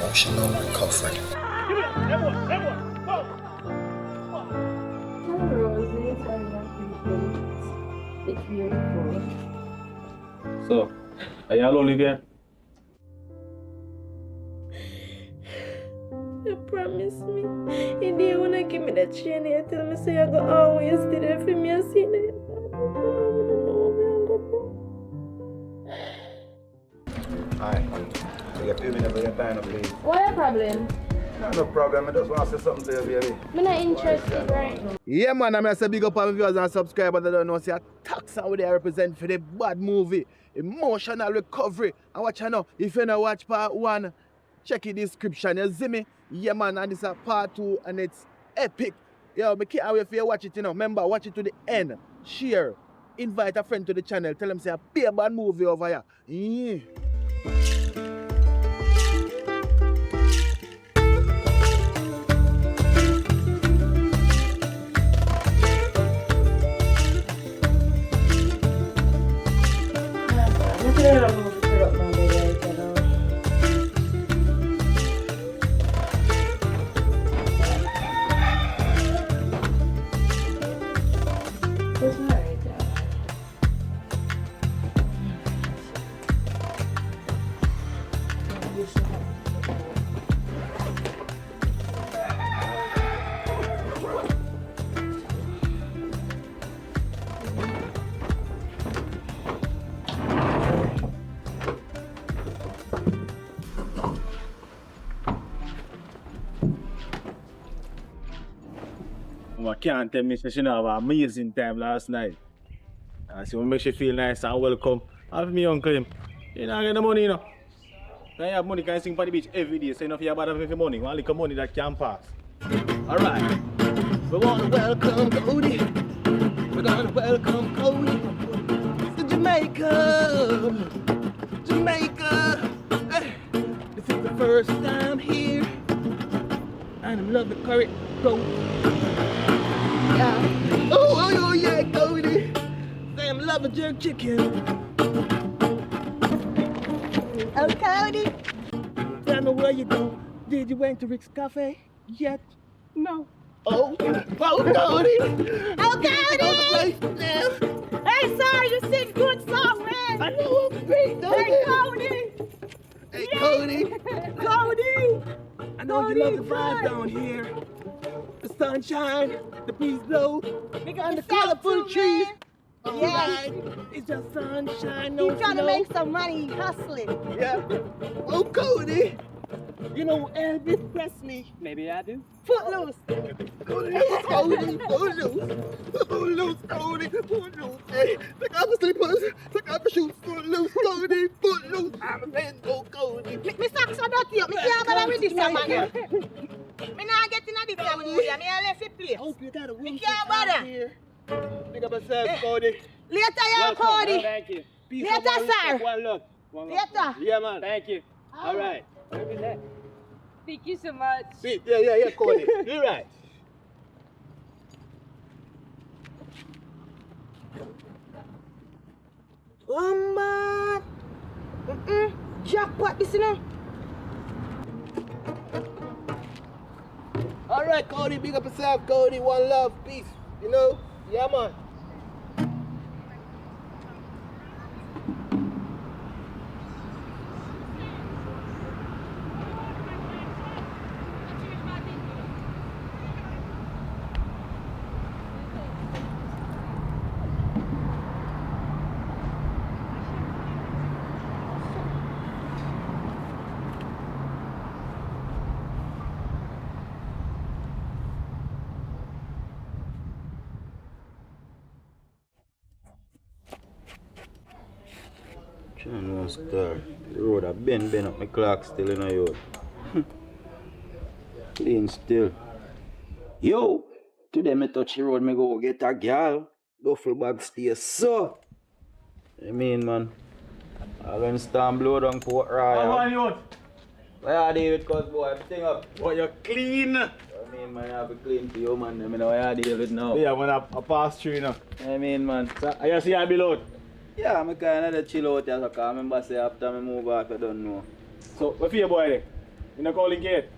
emotional recovery. Roses are not it's beautiful. So, are you all Olivia? You promise me. And you wanna give me that chain you tell me so you're gonna always stay there for me and see that. Alright, you pay me never your time, please. What a problem? No problem, I just want to say something to you, baby. I'm not interested right now. Yeah, man, I'm going to say big up on my viewers and subscribers that don't know, see a tax how they represent for the bad movie, emotional recovery. And watch you know, if you don't watch part 1, check the description, you see me? Yeah, man, and this is part 2 and it's epic. Yo, I can't wait for you to watch it, you know. Remember, watch it to the end. Share. Invite a friend to the channel. Tell them say a pay bad movie over here. Yeah. I can't tell me she have an amazing time last night. And she will make you feel nice and welcome. Have me uncle him. You don't get the money, you know. Now you have money, can sing for the beach every day. So you know if you have bad enough money, one little money that can pass. Alright. We want to welcome Cody. We're gonna welcome Cody to Jamaica. Jamaica. Hey. This is the first time here. And I'm loving the curry goat. Yeah. Oh, yeah, Cody. Say I'm loving jerk chicken. Oh, Cody. Tell me where you go. Did you went to Rick's Cafe yet? No. Oh, Cody. Oh, Cody! Hey, sorry, you sing good song, man. I know I'm great, Hey, Cody! Hey, Cody. Cody! I know you love the vibe down here. The sunshine, the breeze blow, and the colorful trees. Yeah. It's just sunshine, no He's trying to snow. make some money hustling. Yeah. Oh, Cody. You know Elvis Presley. Maybe I do. Footloose. Cody. Hey, take off the slippers, take off the shoes, footloose, Cody, footloose. I'm a man, go Cody. Me socks are dirty. Me can't bother with this man. Me not getting a this one with you. Me I left it place. Hope you got a Me room can't bother. here. Pick up yourself, Cody. Later, you Welcome. Cody. Thank you. Peace Later, and one sir. respect, One look. One look. Later. Yeah, man. Thank you. All right. Thank you so much. See, yeah, Cody. You're right. Oh, man. Jackpot this, you know. All right, Cody, big up yourself, Cody. One love, peace. You know? Yeah, man. John was star. The road a bend up, my clock still in a yard. Clean still. Yo, today me touch the road, me go get a girl. Duffel bag stay so. I mean, man. I when storm blow down Port Royal. How are you? Where are they with cause boy, everything up. Boy, you're clean. I mean, man, I have to clean for you, man. I mean, where are they with now? Yeah, when I pass through, you know. I mean, man. So, I see I below. Yeah, I'm kind of chill out here, so I remember say after I move out, I don't know. So, what for your boy there? You not calling yet?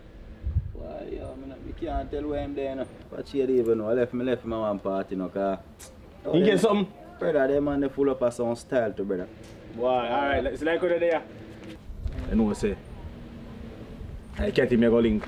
Well, yeah, I can't tell where I'm there, no. But she even know. I left him at one party, no, cause... You get something? Brother, them man, they full up of some style too, brother. Why? Alright, it's like over there. I know what I say. I can't even go link.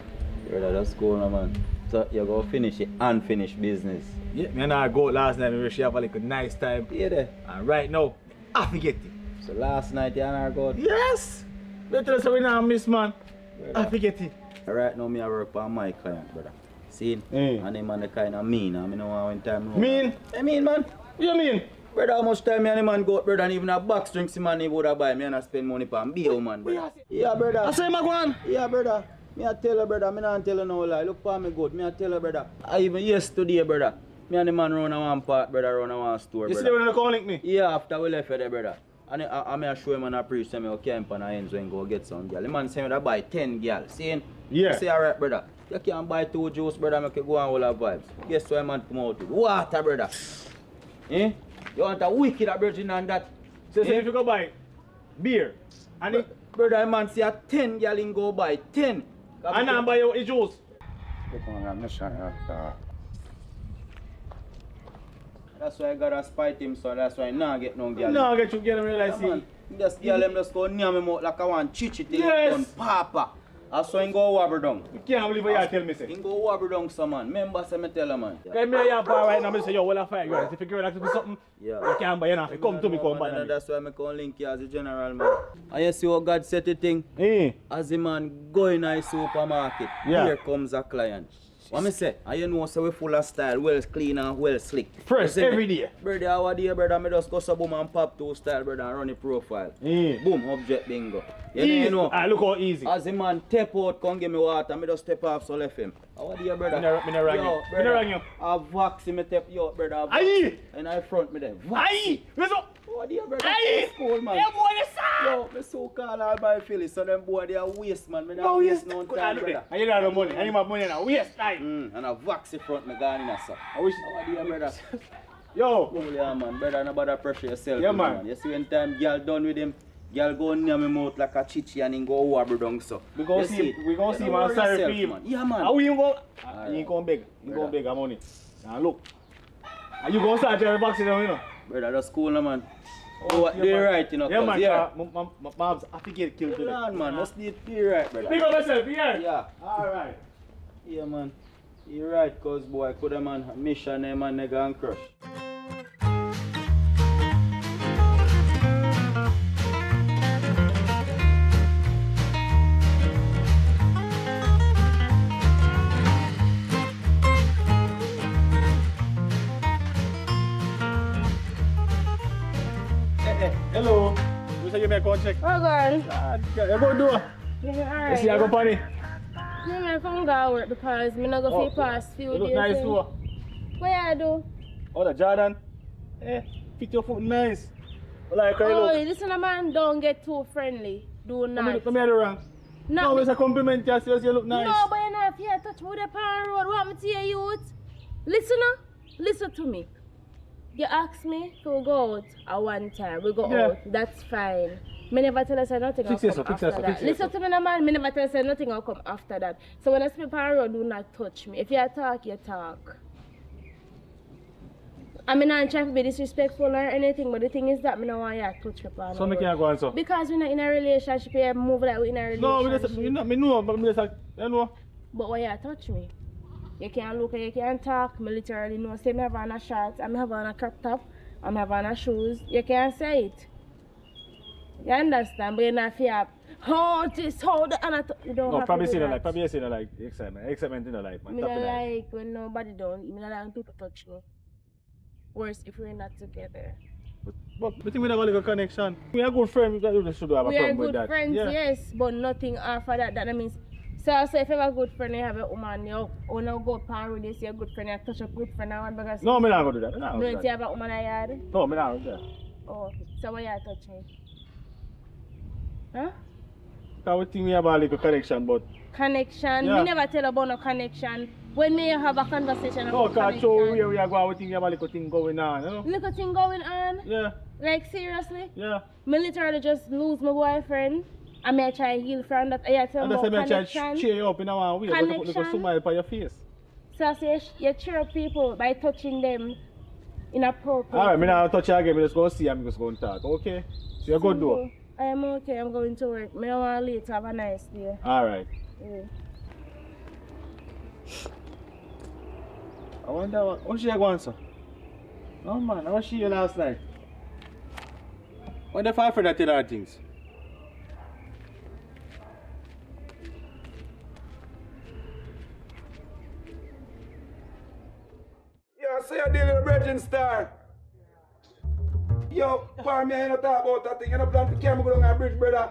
Brother, that's cool, no, man. So, you go finish the unfinished business. Yeah, me and I go out last night, we she have like a nice time. Yeah, there. And right now, I forget it. So, last night, you and her go? Yes! They tell us we now miss, man. Brother. I forget it. Right now, me I work for my client, brother. See? And them man, they kind of mean. I mean, no one time. Mean? I mean, man. What you mean? Brother, how much time me and the man go out, brother, and even a box drinks the man he would have buy. Me and I spend money for beer, man, brother. Yeah, brother. I say, Magwan. Yeah, brother. Me I tell her, brother, me not tell her no lie. Look for me good. Me I tell her, brother. I even yesterday, brother. Me and the man run a one part, brother, run a one store, You brother. see them when they calling me? Yeah, after we left there, brother. And I show him and I preach him, okay, camp and I ends when go get some girl. The man say me that buy 10 girl. See? Yeah. Say, alright, brother. You can't buy 2 juice, brother, make you go on all the vibes. Guess why man come out with? Water, brother. Eh? You want a wicked virgin and that? So if you go buy beer, and it, Brother, man say a 10 girl in go buy 10. and I buy you a juice. That's why I gotta spite him, so that's why I not get no girl. No, get you get them realize Man, just girl them just go near me mouth like I want chichi till Yes. on papa. That's why I go wobble down. You can't believe what you tell me, say. He go wobble down some man. Remember say me tell her man. Come here, you bar right now, I say, yo, well, I fire you. If you care like to do something, Yeah. you can't buy enough. Come to me, come back. And that's why I come link you as a general man. And you see how God set the thing? Eh. As a man go in a supermarket, Yeah. here comes a client. What me say? And you know so we full of style, well clean and well slick. Fresh You see me? every day. Brother, our day, brother, me just go so boom and pop 2 style, brother, and run the profile. Boom, object bingo. You know, Ah, look how easy. as a man step out, come give me water, me just step off so left him. Our day, brother. Me no rang you. Yo, Me brother, no rang you. I vax me step yo, brother. I vax. Aye. And I front me there. Aye! What's up? Our day, brother. Aye! Cool, man. Yeah, boy, this Yo, me so call all my Phillies, so them boy they are waste, man. Me No, not yes. waste no time, brother. And you got the money. And you have money now. Waste time. And I vax in front me gone in a sir. I wish. Our day, brother. Yo. Oh, yeah, man. Brother, no bother pressure yourself. Yeah, you know, man. You see when time girl done with him, girl go near me mouth like a chichi and him go wobble down so. We gonna You see. We gonna see Don't man worry sorry yourself, for him. man. Yeah, man. How you go? Alright. You ain't gonna beg. You gonna Brother. beg a money. Now look. And you gonna start your boxing now, you know. Brother, that's cool, no, man. Oh, yeah, they man. right, you know. Yeah, man. Yeah. My mom's I think get killed Hold today. on, man. Just do right, brother. Pick up yourself, yeah. Yeah. Alright. Yeah, man. You right, cause boy, coulda man mission them and nigga and crush. Hello. You say you make a check. Oh, God. You go do. You Alright. see I go party. I'm going to work because I'm not going to pass few You look days. nice in. too. What you do? Oh, the Jordan. Eh, fit your foot nice. Well, like how you Oh, look. listen, man, don't get too friendly. Do not. Come here, the wrong. No, it's a compliment. Just you look nice. No, but you're not here. Touch me with the pan road. What happened to your youth? Listen, listen to me. You asked me to go out at one time. We go Yeah. out. That's fine. Me never tell us nothing will Fix come yourself, fix after yourself, that. fix Listen yourself. to me, no, man. Me never tell us nothing will come after that. So when I speak pan road, do not touch me. If you talk, you talk. I mean, I'm not trying to be disrespectful or anything, but the thing is that I don't want you to touch me. Pan So me road. can't go on so. Because we're not in a relationship, you move like we're in a relationship. No, me just, me know, but me just, you know. But why you touch me? You can't look and you can't talk. Me literally know. Say me have on a shirt, I have on a crop top, I have on a shoes. You can't say it. You understand? But you're not fear. How this, how the, and you don't No, have probably to see do the that. like, probably see the like excitement. Excitement in the like, man. Me Top not of that. like when nobody don't. Me not like when people touch me. Worse if we're not together. But I think we don't have a connection. We are good friends. We should have a We are problem with good that. friends, Yeah. yes, but nothing after that. That means, so if you're a good friend, you have a woman, you want to go pan with this, you're a good friend, you touch a good friend, and because No, me not gonna do that. Me not no, gonna you do that. have a woman in your yard. No, me not gonna do that. Oh, so why you touch me? Huh? Because we think we have a little connection, but Connection? Yeah. We never tell about no connection. When me have a conversation no, about because show connection. where we are going, we think we have a little thing going on, you know? Little thing going on? Yeah, Like seriously? yeah. Me literally just lose my boyfriend I may try to heal from that. I tell And you that's why I try to connection. cheer you up in one way, but you put a smile on your face. So I say you cheer up people by touching them inappropriately. Alright, me now touch you again, me just go see and me just go and talk, okay? So you're good though? I am okay, I'm going to work. Me want to late, have a nice day. Alright. Yeah. I wonder what she going sir? No man, how was she here last night? When the five friend that tell her things? Yo, so you're dealing with Virgin Star. Yo, for me, I don't talk about that thing. You don't plan to carry me go down a bridge, brother.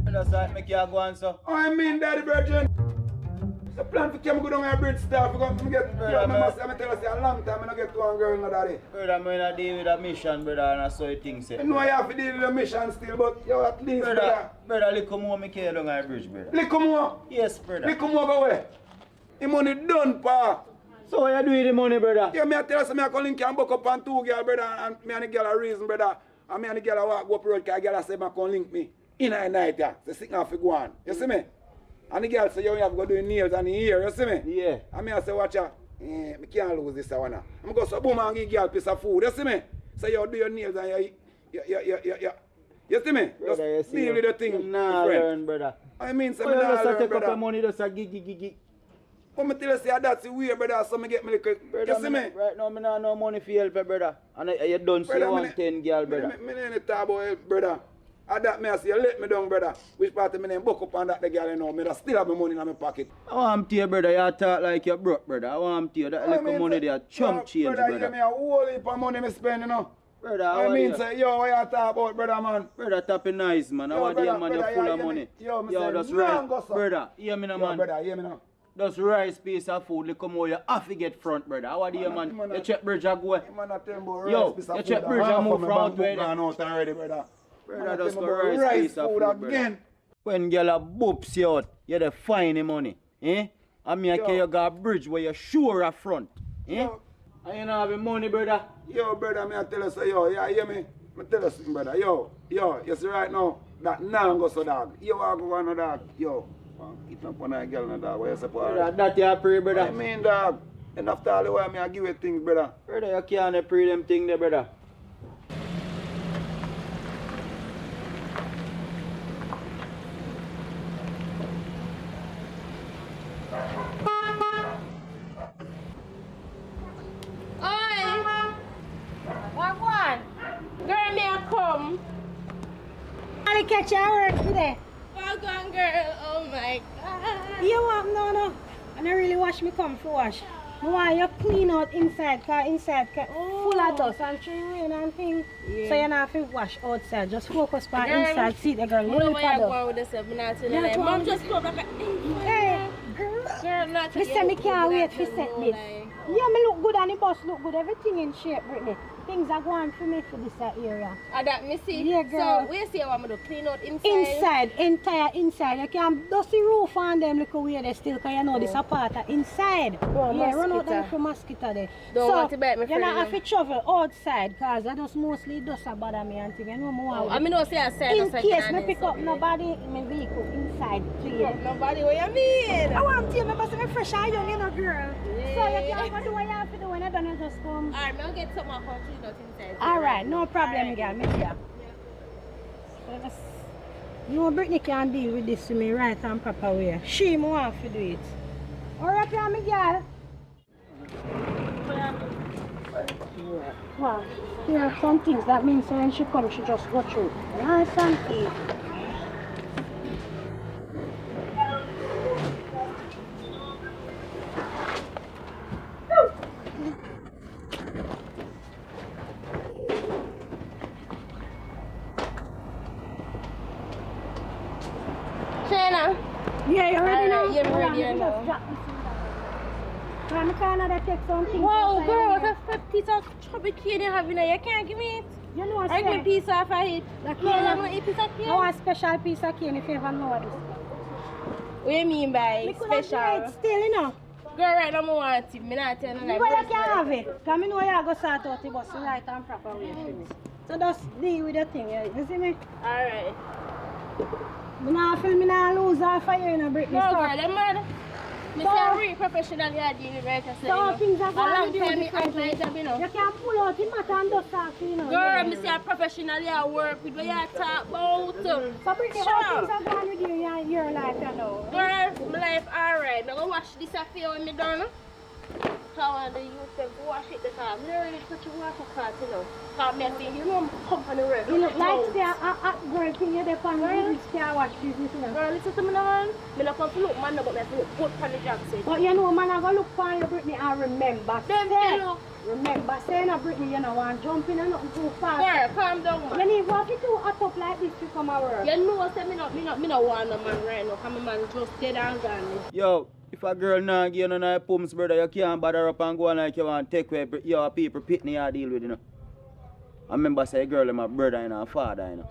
That's right, make you go on, so. Oh, I mean, Daddy Virgin. The plan to carry me go down a bridge, Star. For me get, Brother, I tell us a long time I don't get to one girl, no daddy. Brother, I'm going to deal with a mission, brother, and I saw you think, say. I know I have to deal with the mission still, but yo, at least, brother. Brother, little more me carry down a bridge, brother. Little more. Yes, brother. Little more go away. The money done, pa. So what you do with the money, brother? Yeah, me I tell you, so me I call link and book up on two girl, brother, and me and the girl a reason, brother. And me and the girl a walk go up the road, because the girl a say, me call link me. In a night, yeah. So sick now for go on. You see me? And the girl say, yo, you have to go do nails and the hair, you see me? Yeah. And me I say, watch out. Me can't lose this one. I'm go so boom and give girl a piece of food, you see me? So you do your nails and you see me? Brother, Just deal with the thing, you nah friend. learn, brother. I mean, so Oh, me you nah just learn, take up brother. your money, just a gig. But me tell you, say, that's the way, brother, so me get me little, Brother, you see me? Right now, I no money for help, brother. And you done say you want 10 girl, brother. Me ain't talk about help, brother. And that me I say, you let me down, brother. Which part of me name book up on that the girl, you know, me that still have my money in my pocket. I want to you, brother. You talk like you're broke, brother. I want to you. That little money there, chump change, brother. brother. You me a whole heap of money me spend, you know. Brother, I how mean, you? say, yo, what you talk about, brother, man? Brother, tapping nice, man. How are you, man? You're full of money. Yo, me say, just no, rice. go, sir. Brother, hear me now, Yo, man. brother, hear me now. Just rice piece of food, little more. You have to get front, brother. How are you, man? man, You check bridge, I go. Man, I tell you about Yo, rice piece of you food. check bridge and move from where out out already, brother. Brother, just Man, go I tell you about rice piece of food food, again. When girl a boops you out, you the fine money. Eh? And me I carry you got a bridge where you sure a front. Eh? Yo. And you know have money, brother. Yo, brother, me I tell you, so, yo, yeah, hear me? Me tell you something, brother. Yo, you see right now, that now go so dog. You want to go on a dog. Yo, keep up on a girl and a dog. What you say, Brother, that you pray, brother. I mean, dog. And after all the while, me I give you things, brother. Brother, you can't pray them thing there, brother. Oi! What one? Girl, may I come? I'll catch your work today. What one, girl? Oh my god. You want no. And I really wash me come for wash. I want you clean out inside, cause inside full of dust and tree rain and things. Yeah. So you don't have to wash outside. Just focus on Girl, inside. See the girl. I don't know where you're Little going with this stuff. I'm not telling Yeah, you. go Mom on. just come like a... Hey, girl. Girl, not Listen, me can't wait for set this. Yeah, me look good and the bus look good. Everything in shape, Brittany. Things are going for me for this area. And that me see. Yeah, girl. So, where see I want me to clean out inside? Inside, entire inside. You can dust the roof on them little way they still, because you know this a part of inside. Oh, yeah, run out mosquito. them for mosquito there. Don't so, want to bite me you friend, not have no. to travel outside, because I just mostly dust a bother me and thing. You know more. I mean, no say outside. in case me pick up nobody in my vehicle inside, please. Nobody, what you mean? I want to you, because I'm fresh and young, you know, girl. Yeah. So you can't go do what you have to do when you're done, you just come. Alright, I'll get some of clean out inside. Alright, no problem, Alright. girl. Me here. No, Brittany can deal with this to me right and proper way. She more want to do it. Alright, yeah, me girl. Wow. Here are some things that means when she comes, she just go through. Nice and easy. Shana. Yeah, you ready now? Alright, yeah, I'm Hold ready, on, I know. just drop this in there. I'm gonna take something. Wow, outside girl, what here. a fat piece of chubby cane you have in there. You can't give me it. You know what I give a I'm piece off of it. That No, cane. I'm going to eat piece of cane. I want a special piece of cane if you ever know what it is. What you mean by We could have special? it still, you know. Girl, right now I want it. I'm not telling you. But you can have it. Because I know you go sort out the bus right and proper way for me. So just deal with the thing, you see me? Alright. I feel me not lose half a year in a Britney. No, So, girl, them mad. Me say I'm really professional here dealing right now. so things are A going long to time do me act like them, you know. You can pull out the matter and just talk, you know. Girl, me say I'm professional here work with what you talk about. So Britney, how things are going with you in your life, you know? Girl, my life alright. I'm gonna wash this affair when me done. How I do you say wash it because I'm not really such a water cart, you know. Cause me I think you know I'm company rep. You look like say a girl thing you're there on the car wash business, you know. Girl, listen to me now, man. Me not come to look man, no, but me have to look good on the job site. But you know, man, I go look for you, Britney, and remember. Them fellow. Remember, saying a Britney, you know, want jumping and nothing too fast. Girl, calm down, man. You need walk it too hot up like this to come and work. You know, say me not want no man right now. Cause my man just dead and gone. Yo, if a girl nah give you none of pumps, brother, you can't bother up and go on like you want to take away your people pitney you deal with, you know. I remember say girl is my brother and a father, you know.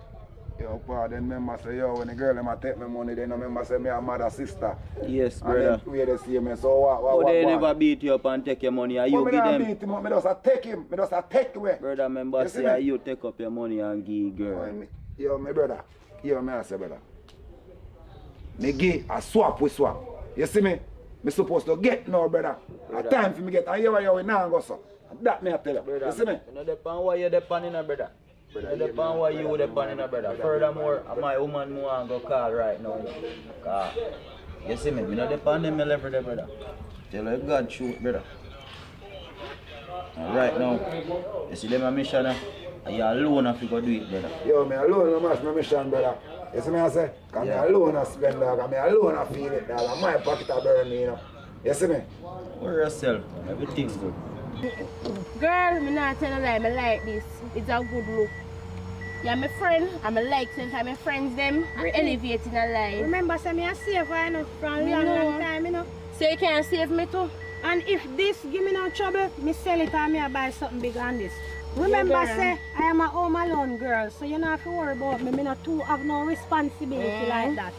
Yo, pa, then remember say, yo, when the girl them a take my money, then remember say me a mother sister. Yes, And brother. then we the same, so what, But they what? never beat you up and take your money, and But you me give not them. beat him up, me just a take him, me just a take away. Brother, remember You see say me? you take up your money and give girl. Yo, my brother, yo, me I say, brother. Me give a swap with swap. You see me? Me supposed to get now, brother. A time for me get, and you we now go so. That me I tell you. Brother, You see me? you know depend what you depend in, brother. You depend what you depend in, brother. Furthermore, my woman me want go call right now. Cause, you see me? Me no depend on me level there, brother. Tell her God shoot, brother. And right now, you see them a mission, and you alone have to go do it, brother. Yo, me alone no match my mission, brother. You see me I say? Cause me alone I spend, dog. And me alone I feel it, dog. And my pocket a burn me, you know. You see me? Worry yourself, everything's good. Girl, me not tell a lie, me like this. It's a good look. Yeah, my friend, and I like sometimes my friends them elevating a life. Remember, say me a save her, you know, from a long time, you know. So you can save me too? And if this give me no trouble, me sell it and me I buy something bigger than this. Remember, girl. say I am a home alone girl, so you don't have to worry about me. Me not too have no responsibility like that.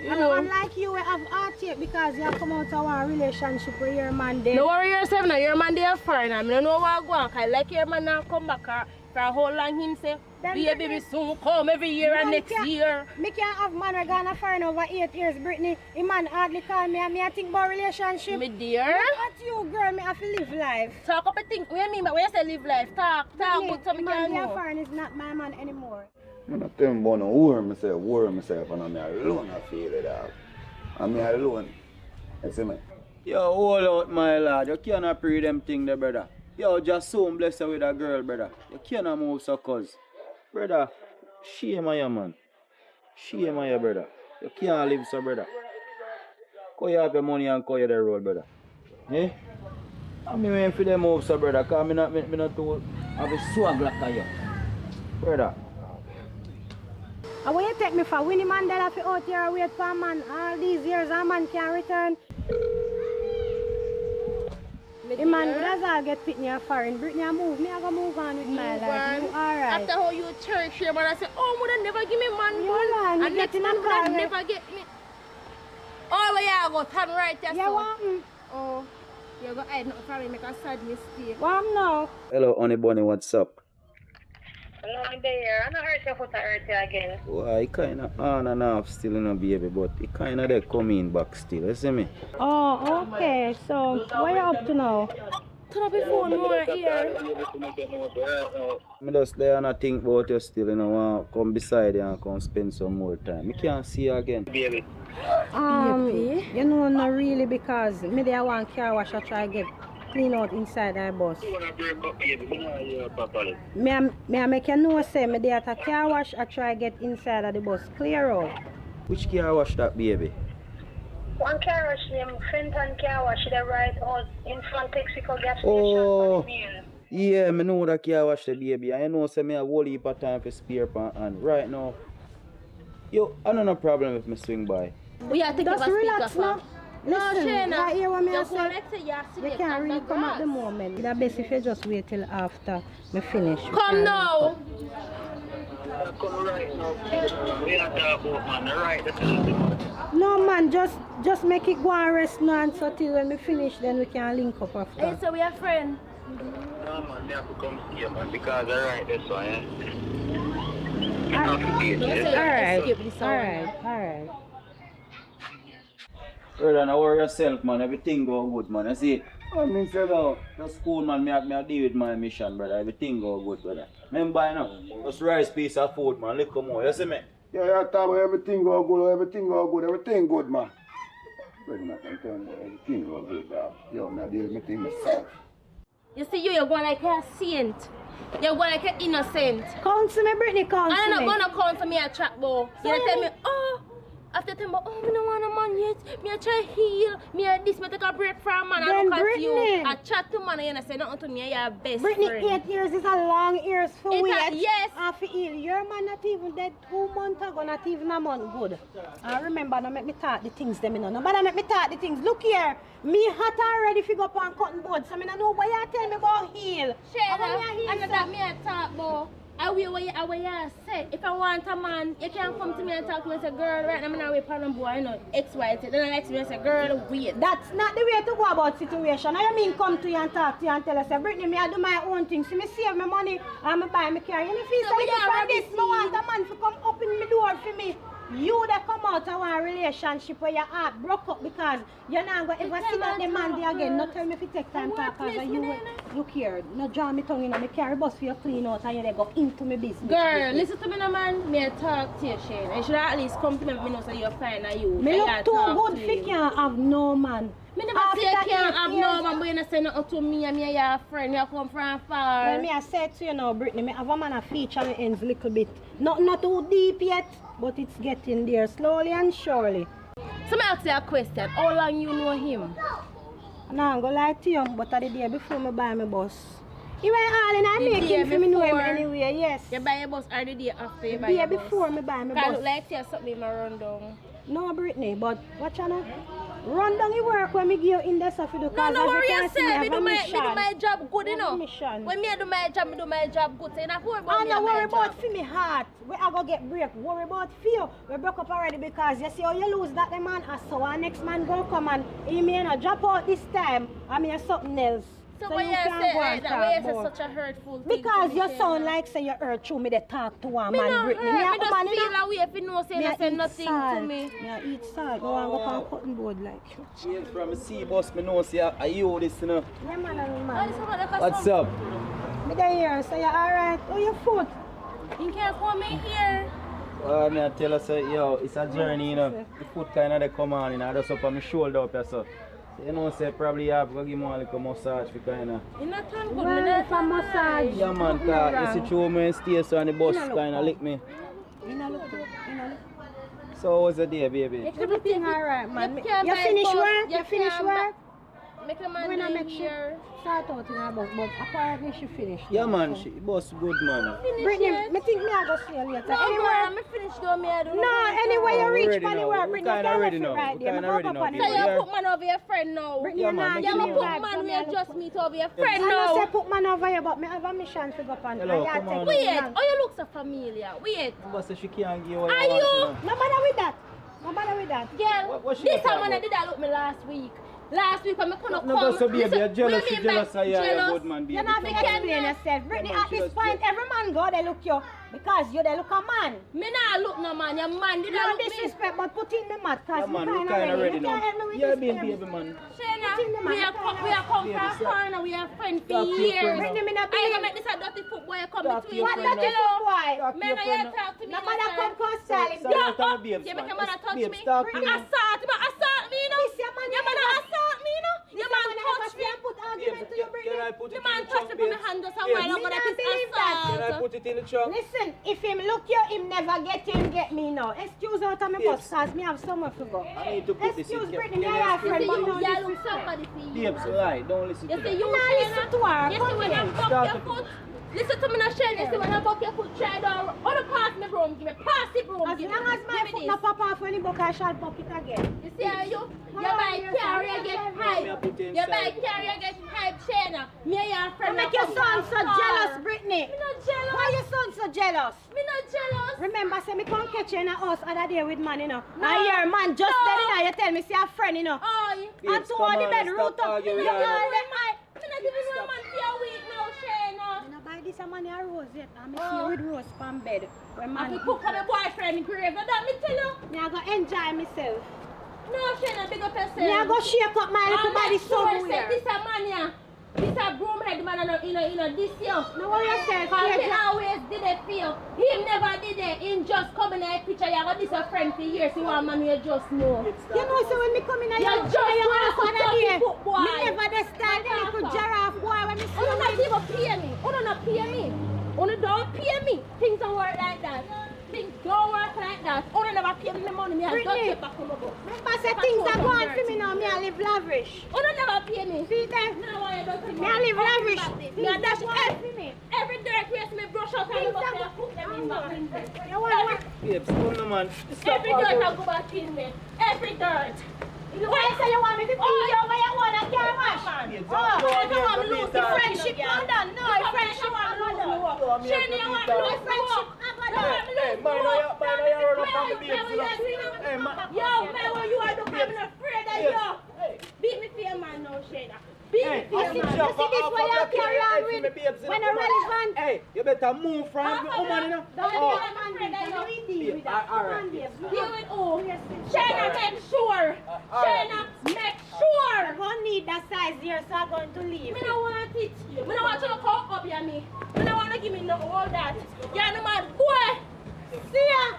And unlike you, we have heartache because you have come out of a relationship with your man there. No worry yourself now, your man there foreign. I don't know what go on, cause like your man now come back for a whole long him say, baby we soon come every year and next year. Me can't have man we gonna foreign over 8 years, Britney. A man hardly call me and me I think about relationship. Me dear. Look at you girl, me have to live life. Talk up a thing. What you mean? But when you say live life, talk good so me man can there know. foreign is not my man anymore. I'm not telling about no worry myself, and I'm alone I feel it, dog. I'm alone. You see me? Yo, hold out, my lad. You cannot pray them thing there, brother. Yo, just so blessed with a girl, brother. You cannot move so cuz. Brother, shame on you, man. Shame on you, brother. You can't live so, brother. Call you have your money and call you the road, brother. Eh? I'm waiting for them move so, brother, because I'm not too have a swag like you. Brother. And when you take me for Winnie Mandela for out here wait for a man, all these years a man can return. The man would as all get Pitney a foreign. Britney a move, me I go move on with my life. You alright. After how you church here, but I say, oh, would never give me man You gun. man, you And next getting man a would car, never get me. Oh, where you go? Turn right there. Yeah, so. what? Oh, you go hide nothing from me, make a sad mistake. What now? Hello, honey bunny, what's up? Hello, I'm there. I'm not hurt your foot, I hurt you again. Well, it kind of on and off still in a baby, but it kind of they coming back still, you see me? Oh, okay. So, what you up to now? Turn up your phone more here. I just there and I think about you still, you know, want to come beside you and come spend some more time. I can't see you again. Baby. You know, not really because maybe I want car wash I try get clean out inside our bus. Me I make you know say me there at a car wash I try get inside of the bus clear out. Which car wash that, baby? One car wash named Fenton car wash, the right out in front Texaco gas station. Oh, yeah, I know that car wash the baby. I know say me a whole heap of time for spare pan and right now. Yo, I don't no problem if me swing by. We have to take Just a relax speaker now. No, Listen, Shayna. I hear what me I Just say. let's say You can't really come at the moment. It's best if you just wait till after me finish. You Come can- now. No man, just make it go and rest now and so till when we finish then we can link up after. Hey, so we are friends. No man, they have to come see you man because I write this one, yeah. Alright. Brother, now worry yourself, man. Everything go good, man. You see, I mean, say now, the school, man, me a deal with my mission, brother. Everything go good, brother. Remember, you know, just rice, piece of food, man. Little more, you see me? Yeah, you talk about everything go good, everything good, man. Brother, I can tell you, everything go good, dog. Yo, me deal with my thing myself. You see, you're going like a saint. You're going like an innocent. Counsel me, Brittany, counsel I'm me. not gonna counsel me a trap, boy. You tell me, oh, after tell me, oh, me don't want a man yet. Me a try heal. Me a this, me take a break from man. I Then look at Brittany. you. I chat to man and you say nothing to me. You're best Brittany, friend. 8 years is a long years for It's a- wait. yes. And for heal. Your man not even dead 2 months ago, not even a month good. I remember, don't make me talk the things them, you know. Nobody make me talk the things. Look here, me hot already fi go up on cutting board, so I don't know why you tell me about heal. Shayla, I know that me a talk about. I will what you say. If I want a man, you can't come to me and talk to me and say, girl, right now I'm not waiting for no boy, you know, X, Y, Z. Then the next me and say, girl, wait. That's not the way to go about situation. I mean come to you and talk to you and tell us, say, Brittany, me I do my own thing. See me save my money and me buy my car. You know, feel So like we are from this, ready me want a man to come open my door for me. You that come out of one relationship where your heart broke up because you're not going to ever see that the man there again. Not tell me if you take time to talk because you look here. No draw me tongue in and me carry bus for you clean out and you go into my business. Girl, listen to me no man, me a talk to you, Shane. You should at least come to me, me know so you're fine and you. Me look too good for you can't have no man. Me never say you can't have no man, but you don't say nothing to me and me and your friend. You come from far. Well, me I said to you now, Brittany, me have a man a feature me ends a little bit. Not too deep yet, but it's getting there slowly and surely. So me ask you a question. How long you know him? Now I'm gonna lie to you, but the day before me buy my bus. He went all in and The making day for me know him before? anyway, yes. You buy your bus or the day after you The buy day your bus? before me buy my Cause bus. look like you something in my rundown. No, Brittany, but watch out now. Run down your work when me give you in there so for the No, cause no as worry you can see, yourself. me Me have do a my mission. job good I have a enough. mission. When me do my job good. So you not worry about And me don't and my worry about job. for me heart. We are gonna get break. Worry about fear. We broke up already because you see how you lose that the man as so our next man go come and he may not drop out this time. I mean something else. So why you say like that? Why you say such a hurtful thing? Because to me, you Shayla? sound like say you hurt through me they talk to a Me man, no Brittany. hurt. Me a just woman, you feel know. a way if you know say you say nothing to me. Yeah, eat salt. No one go on cutting board like you. Change from a sea bus, me know, see, are you this, you know? Yeah, man, and Oh, man. this one like a What's song. up? Me there here, so you alright. Oh, your foot. You can't come in here. Me I tell her, say, yo, it's a journey, you know. The foot kind of they come on, you know, just up on my shoulder up here, so. You know, say, probably you have to give me a little massage for kind of. You not turn good. Well, me not if a turn massage. nice. Yeah, man, cause you see, through me and stay so on the bus You know, look kind of fine. lick me. You know, look good. You know, look. So, how was the day, baby? Everything alright, man. can't You buy finish bus, work? you You finish can't work? Make a man When I in make here. sure start out in our bus, but apparently she finished. Yeah, now, man, so. she bus good, man. Brittany, Finish me it. think me I go see you later. No, Anyway, girl, I'm finished though, me I do no, anyway Oh, you we reach ready for the now. work, We Brittany, kinda you ready left it now. right We there. Me kinda go ready up now, on baby. So it. you Yeah. put man over your friend now. Brittany, Yeah, you man, not make Yeah, give it me me know. put vibes, man, so we me I look just good. meet over your I friend don't now. say put man over here, but me have a mission to go up on. Hello, I come take on. it Wait, long. oh you look so familiar. Wait. But say she can't give what Are you want, you? know. No bother with that. No bother with that. Girl, What she this talking time when I about? did that look me last week. Last week when I couldn't No, come. go so baby, Listen, you're jealous, what she you mean by jealous, you're a jealous? good man, baby. You not have to Come on. explain yourself. Brittany, Come on, at she this just point, get- every man go, they look you. Because you, they look a man. Me not look no man, your man did No not look me. disrespect, but put in the mat, Yeah, because man, we kind kind of ready You now. can't help me with Yeah, this baby, game. baby, man. Shayna, Put in the man, we are come Baby, from stop. far and we are friends for Talk to your years. friend Brittany, me not I ain't believe. gonna make this a dirty foot boy come Talk to between your What me. friend that is now. for why? Talk to Man, your I friend ain't now. talk to me. No matter come cause Sally. Sorry, don't tell the babes, You man. make a man a touch Babes, me. talk to I me. assault me, assault me, you know. This your man, Your man you never- assault me, you know. Your man touch me. Put argument to your Can I Brittany. put The it man in the touched trunk, me from my babes? hand just a Babes, while ago. Me That not is believe that. Can I assault. put it in the trunk? Listen, if him look you, him never get you, him get me now. Excuse out of my Babes. bus, cause me have somewhere to go. I need to put this in. Excuse Can- Brittany, can me you and her excuse friend, You but me? no yeah, look disrespect. somebody for you. Babes, lie. Don't listen You to see, that. you Nah, listen to her. You see, Come when I here. buck Stop your it. foot, listen to me now, Shane. You see, when I buck your foot, try down. Oh, pass me broom, give me, pass the broom. As give long me, as my give me foot this. not pop off when the book, I shall pop it again. You see how you Hold on, buy yes, carrier I'm get not hype. Me a put You inside. buy carrier get hype, Shayna. Me and your You friend make your son so jealous, Brittany. Me not jealous. Why your son so jealous? Me not jealous. Remember, say me come catch you in a house other day with man, you know. No. And your man just No. dead, you know. You tell me, see a friend, you know. Oh, And Babes, to come all the on, bed stop root up. arguing You with all her. them eye. me not giving you a man for a week now, Shayna. You know, by this a man a rose yet. I'm see you with rose from bed. When I man can cook for my boyfriend grave. But that me tell you. me I go enjoy myself. No, Shana, big up yourself. Me I go shake up my little body somewhere. This a man here. This a broomhead man this year. No worry yourself. Cause he Peter. always did it for you. He never did it. He just come in a picture. You got this a friend for years. You want man you just know. You know, so when me come in, You just want to day. boy. Me never the style the little giraffe boy when me see You you. not even pay me. You not pay me. You don't pay me. Things don't work like that. Things don't work like that. You never pay me money. Me I just Brittany. get back on my book. Remember say things are going for me now. Me I live lavish. You never pay me. See that? No, why you don't pay me? Me I live lavish. Me I dash me. every dirt waste me brush out and go back and put them in back in there. You want Babes, come on, man. Every dirt I go back in there. Every dirt. Why say you want me to feed you where you want a car wash? I don't want to lose the Friendship London. No, friendship London. Shani, you want to lose friendship. Hey, man, you run up on the babes, you know. Hey, man. Yo, man, when you are the I'm afraid of you. Beat me for your man now, Shana. Beat me for your You man. see this way you carry on with when you're relevant. Hey, you better move from the woman, you know. Don't Oh. be a man, don't deal with that. Alright. Deal with who? Shana, make sure. Shana, make sure. I'm going to need that size here, so I'm going to leave. Me don't want it. Me don't want you to come up here, me. Me don't want to give me no all that. You're no man, boy. See ya.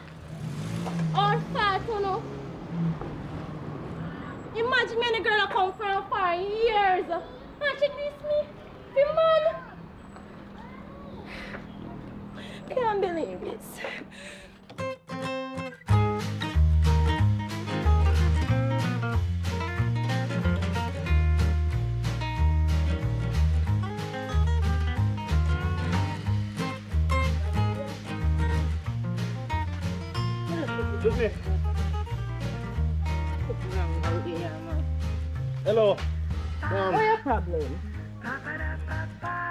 All fat, you know. Imagine me and a girl that come from for years. And she diss me. The man. Can't believe this. Excuse me. Hello. What your problem?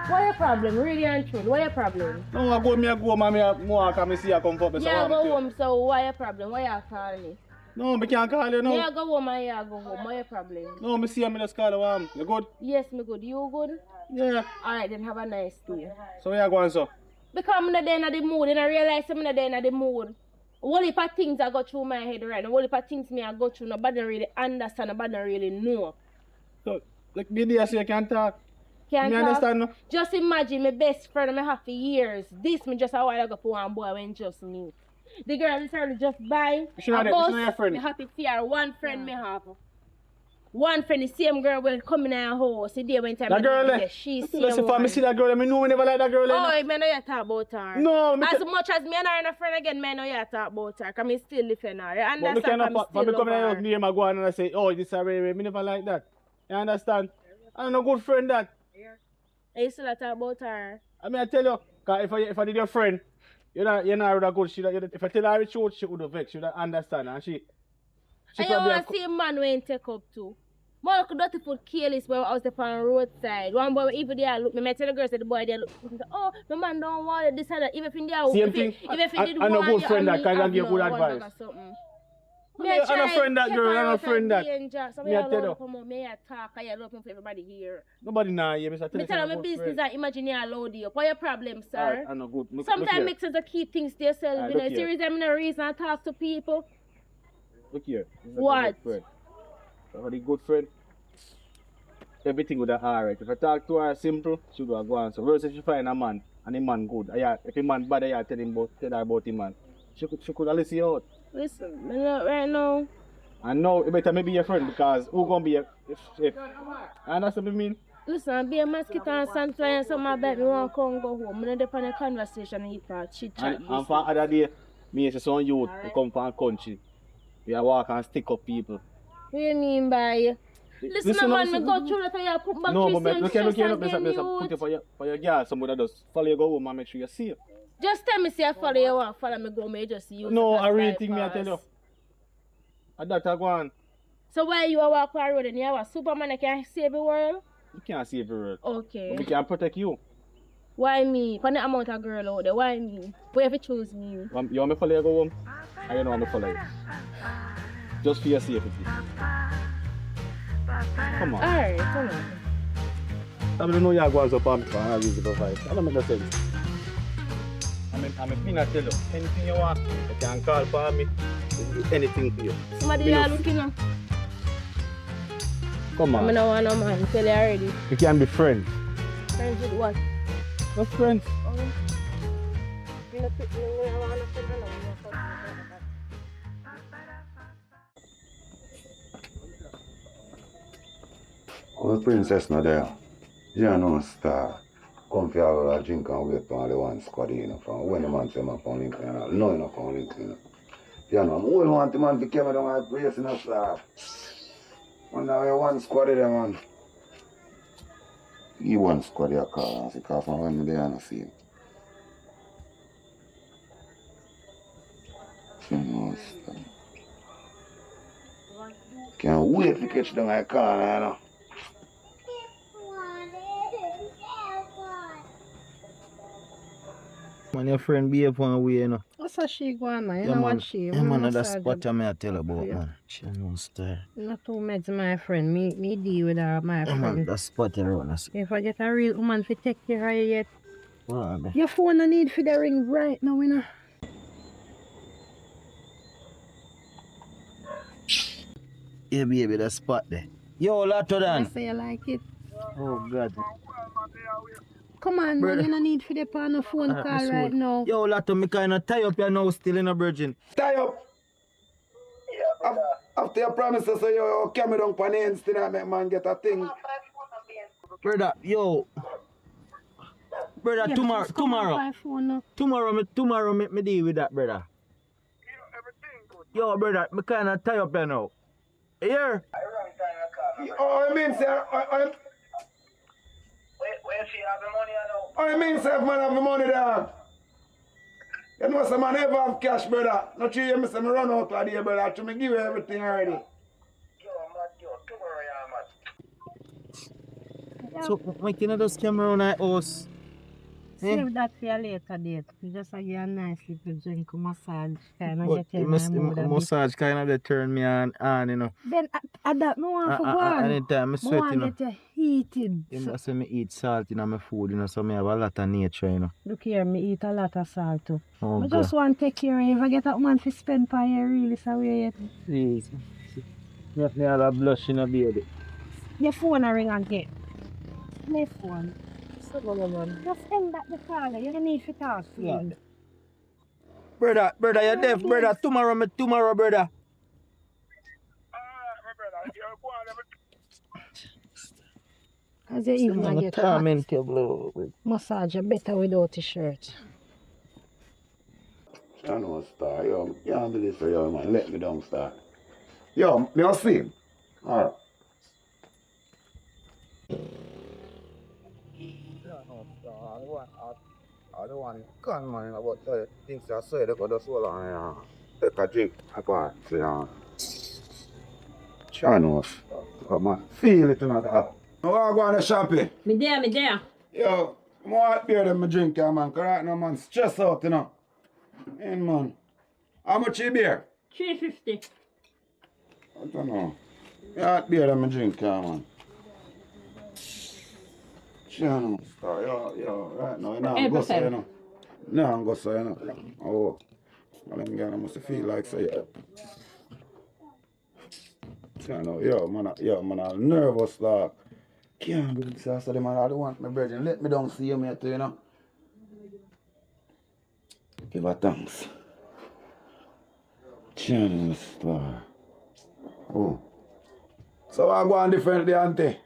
What your problem? Really and true. What your problem? No, I go, man. I walk and I see you come for me. So Yeah, I'm go too. home, so what your problem? Why you call me? No, I can't call you now. Yeah, go home and yeah, go home. What your problem? No, I see you, I just call you. You good? Yes, me good. You good? Yeah. Alright, then have a nice day. So where you going, so? Because I'm not there in the mood and I realize I'm not there in the mood. What if things I go through my head right now? What if things me I go through, nobody really understand, nobody really know. So, like the day I say you can't talk. Can't Me talk. understand no? Just imagine my best friend I have for years. This me just a while ago for one boy when just me. The girl literally just buy She not your friend. Me happy for her. One friend me have. One friend, the same girl will come in our house. The day when time That girl, yeah, she's same listen, if I see that girl, I know me never like that girl. Oh, me know you talk about her. No, me As much as me and her and a friend again, me know you talk about her. Because me still live in her. You But me understand? cannot, Me but me still come in love your her. house near my go on and I say, oh, this is a Ray. Me never like that. You understand? I'm a good friend that. You still talk about her. I mean, I tell you, cause if I did your friend, you're not really good. If I tell her the truth, she would have vexed. She would understand. And she And you want to see a man when take up too. More could not put careless where I was on the roadside. One boy, even there, look, me tell the girl, say the boy there, look, oh, the man don't want it, this and that. Even if in there, same thing. if he did I'm a want good you friend and that can me give have good no advice. one or something. I'm a friend that girl, I'm a friend that. So Me I tell you. come on, me I talk, I love him for everybody here. Nobody now, yeah, me Me tell them my business and imagine you allowed you. What your problem, sir? I'm not good. Sometimes makes sense to keep things to yourself. Alright, You know, look here. serious, I'm no reason to talk to people. Look here. This is What? A good friend. Somebody good friend. Everything would have alright. If I talk to her simple, she would have gone. So versus if she find a man and the man good. If the man bad, I tell her about him man. She could have listen you out. Listen, me not right now. And now you better maybe your friend because who gonna be if and that's what I mean. Listen, be a mosquito and sunfly and something about me want to come go home. I'm not depend on a conversation and you can chit chat. And for other day, me and some youth who come from a country. We are walk and stick up people. What do you mean by? Listen, man, me go through that and you put back No, to but the look same here, stress look again, put it youth. for your girl. Somebody that does follow you go home and make sure you see her. Just tell me say I follow you and follow me go, me just use No, it as I really think me I bypass. tell you. And that I go on. So why you a walk on the road and you have a Superman that can save the world? You can't save the world. Okay. But we can protect you. Why me? For the amount of girl out there, why me? Why if you choose me? You want me to follow you go home? I don't want me to follow you. Just for your safety. Come on. Alright, come on. I don't know you are going to pump and I use the vibe. I don't make no sense. I'm a pin, I tell you. Anything you want, you can call for me. We'll do anything for you. Somebody you looking at. Come I on. don't want no man. Tell you already. We can be friends. Friends with what? We're friends. You know, you want to friend alone. Oh, the princess not there. You know, star. Come for all a drink and wait for the one squad, you know, from when the man say my phone link, you know. No, you know, phone link, you know. You know, I'm all want the man to come down and place in a star. When now you one squad there, man. He one squad there, call, because from when me there, I don't see him. You know, star. Can't wait to catch them at corner, you know. Man, your friend be up on way, you know. What's a she going, man? You Yeah, know man. what she? Yeah, man, that's spot me I tell about, Yeah. man. She no style. Not too much, my friend. Me deal with her, my Yeah, man, friend. that's spot around us. If I get a real woman to take care of you yet, Wow, man. your phone no need for the ring right now, you know. Yeah, baby, that spot there. Yo, Lato I Dan. say you like it. Oh, God. Come on, Brother. man. You no need for the on a phone Ah, call me right soon. now. Yo, Lato, me kind of tie up your now still in a virgin. Tie up. After your promises, so you carry down on the ends, still I make man get a thing. Brother, yo. Brother, Yeah, tomorrow, just come on tomorrow. by phone now. Tomorrow, me deal with that, brother. Yo, brother, me kind of tie up you now. Here. Oh, I mean, sir, Where she have the money now? I mean, sir, man have the money there. You know, some man never have cash, brother. Not you hear me say me run out of here, brother. To me give you everything already. Yo, man, yo, tomorrow, yeah, man. So, why can't I just come around our house? Save that for your later date. You just give you a nice little drink, massage, kind of But get in my mood a bit. massage kind of they turn me on, you know. Then at that, no one for go on. Anytime I I sweat, you want know. get you heated. You So, must say me eat salt in my food, you know, so me have a lot of nature, you know. look here, me eat a lot of salt too. Oh, I God. just want to take care of you. If I get a man to spend for you, really, so we yet. Please. Make me all a blush, you know, baby. Your phone a ring again. My phone. Man. Just end that the call. You don't need to talk to Yeah. me. Brother, you're deaf, brother. Tomorrow, brother. Cause you even I'm get hot. torment you, blow. Massage you better without a shirt. You know, star. Yo, you can't do this for you, man. Let me down, star. Yo, me see him. Alright. I don't want gun man, but things I say they got just hold on, take a drink apart, Chanos. Come on, feel it in that. I want to go on the shopping. Me there. Yo, I want beer than me drink, yeah, man. Cause right now, man, stress out, you know. And man, how much you beer? 350. I don't know. I want beer than me drink, yeah, man. Channel star, yo, right now, you know, I'm go so, you know. No, I'm go so, you know. Oh, I mean, I must feel like say, channel, yo, man, I'm nervous, like. Can't do this, I said, man, I don't want my brethren. Let me down see you, mate, you know. Give her thanks. Channel star. Oh. So I go on different day, auntie.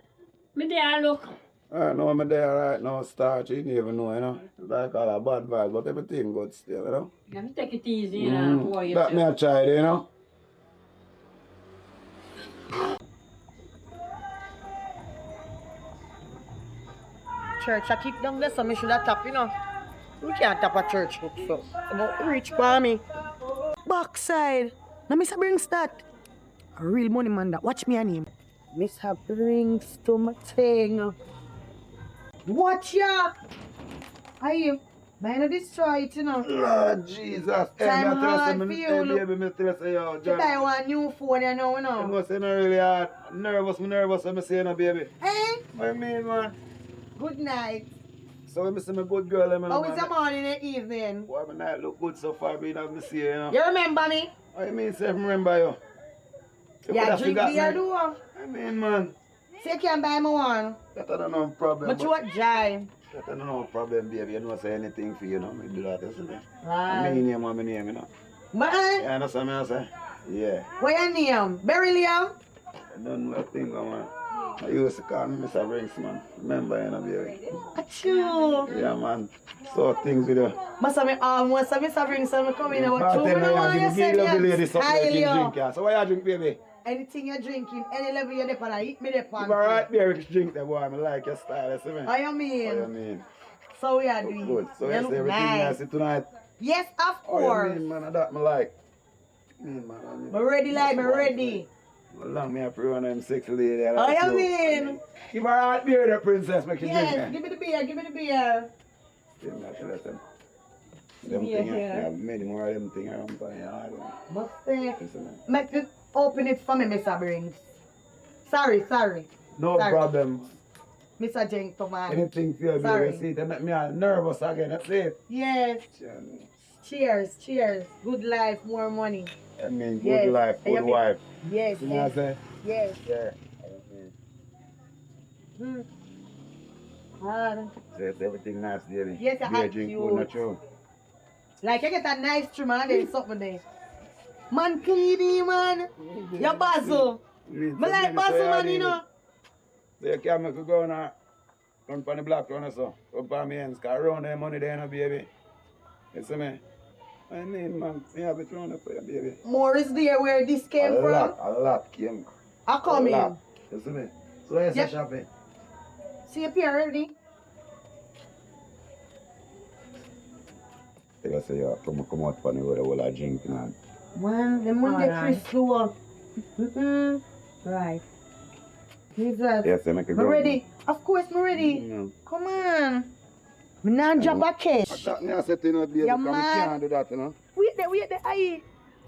Me there, look. I know I'm there right now, start, you never know, you know. Like all a bad vibe, but everything good still, you know. You have to take it easy, you know. Boy, That me a try, you know. Church, I kick down there, so me should have tap, you know. You can't tap a church book, so. About reach for me. Backside. Now, Mr. Brings that. A real money man that. Watch me a name. Mr. Brings to my thing. Watch ya! Are you? Man, I destroy it, you know. Lord Jesus. Hey, Time me a tell hard you, for say, you, look. baby, me tell you, say, yo, You John. buy one new phone, you know, I no? must say, no really hard. Nervous, when me say, no, baby. Eh? What you mean, man? Good night. So when I see my good girl, I'm How is the morning and evening? Boy, my night look good so far, being have me see you, know. You remember me? I mean, say I remember you. Yeah, drink beer do. I mean, man. Say you can buy me one. That I don't know problem. But you what jive? That I don't know problem, baby. You don't say anything for you, know. Me do that, isn't it? Right. I mean, name, my name, you know. But You understand me, I say? Yeah. what your name? Barry Liam? I don't know a thing, man. I used to call me Mr. Brinks, man. Remember, you know, baby. Achoo. Yeah, man. So things with you. Must have me almost have Mr. Bring some come in our true. Bartender, You give the lady something Hi, like Leo. drink, yeah. So what you drink, baby? Anything you're drinking, any level you're there, I eat me the pan. You alright, baby, drink that boy. I like your style, you see me? How you mean? How you mean? So we are doing. Good. So you you look say everything nice. nice tonight? Yes, of How course. you mean, man? That me like. Man, man. Me ready like me ready. Long me a pray on them sexy lady. I How like you mean? Give her a beer, the princess, make you drink Yes, it. give me the beer, give me the beer. Give me that, let them. Give Them me a thing, beer. yeah, many more of them thing around by your Must say, Listen, man. make it open it for me, Mr. Brings. Sorry. No Sorry. problem. Mr. Gentleman. Anything for you, Sorry. baby. See, they make me all nervous again. That's it. Yes. Cheers. Good life, more money. I mean, good Yes. life, And good you wife. Yes. You know what I say? Yes. Yeah. Hard. So it's everything nice, baby. Yes, Beer I drink, cute. good, not true. Like you get a nice trim and there's something there. Man cleany man. You basil. Me like basil man, you know. So you can't make a go now. Run from the block run or so. Come from me hands, cause around there money there, no baby. You see me? I mean, man, me have it round up for you, baby. More is there where this came from. A lot came. I come A in. lot. You see me? So where's Yep. the shopping? See up here already. They say you come out for the road, all I drink, man. Man, the Monday Alright. Chris Right. Jesus. Yes, I make a Me ready. Of course, me ready. Mm. Come on. Me not drop a cash. That me I said to you, baby, Yeah, because me man. can't do that, you know. Wait there, aye.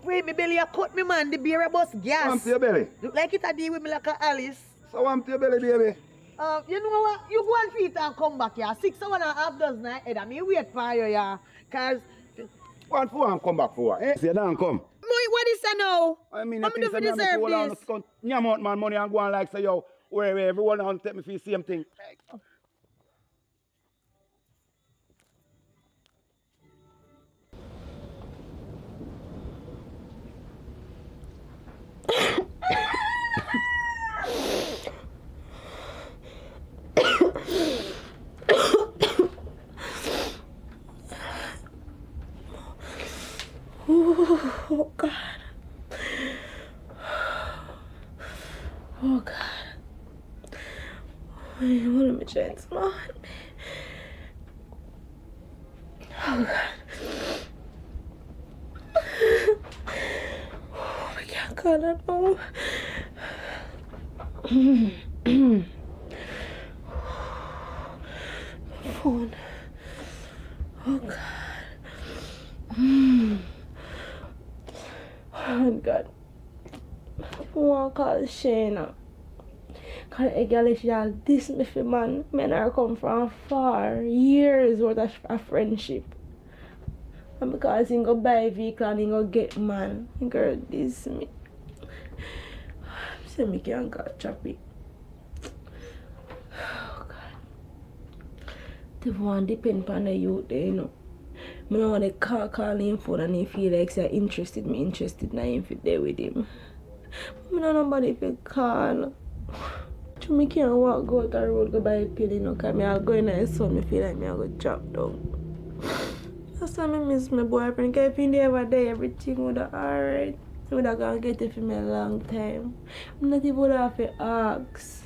Wait, me belly a cut me man, the beer a bust Warm gas. to your belly. Look like it a deal with me like a Alice. So warm to your belly, baby. You know what? You go and feed and come back here. 6 hours and a half dozen head. I mean, wait for you, yeah. Cause, One for one, come back for one. Eh? Say, don't come. what is that now? I mean, What I me think do for deserve this? Nyam out man money and go on like say, yo, where everyone want to take me for the same thing. Oh God. Oh God. Wait, what am I trying to know? Oh God. Oh, I can't call it home. Phone. Oh God. Oh God. I want to call Shayna. Because a girl is all this me for man. Men are come from far. Years worth of a friendship. And because he go buy a vehicle and he go get man. Girl, this me. Say me can't go choppy. Oh God. The one depend on the youth there, you know. I don't want to call him phone and he feel like say interested in him if you there with him. I don't know nobody to call. I can't walk go out the road go buy a pill, you know, because I go in there so I feel like I go drop down. That's why I miss my boyfriend, because if he never there, everything would have alright. I would have gone get it for me a long time. I'm not even would have to ask.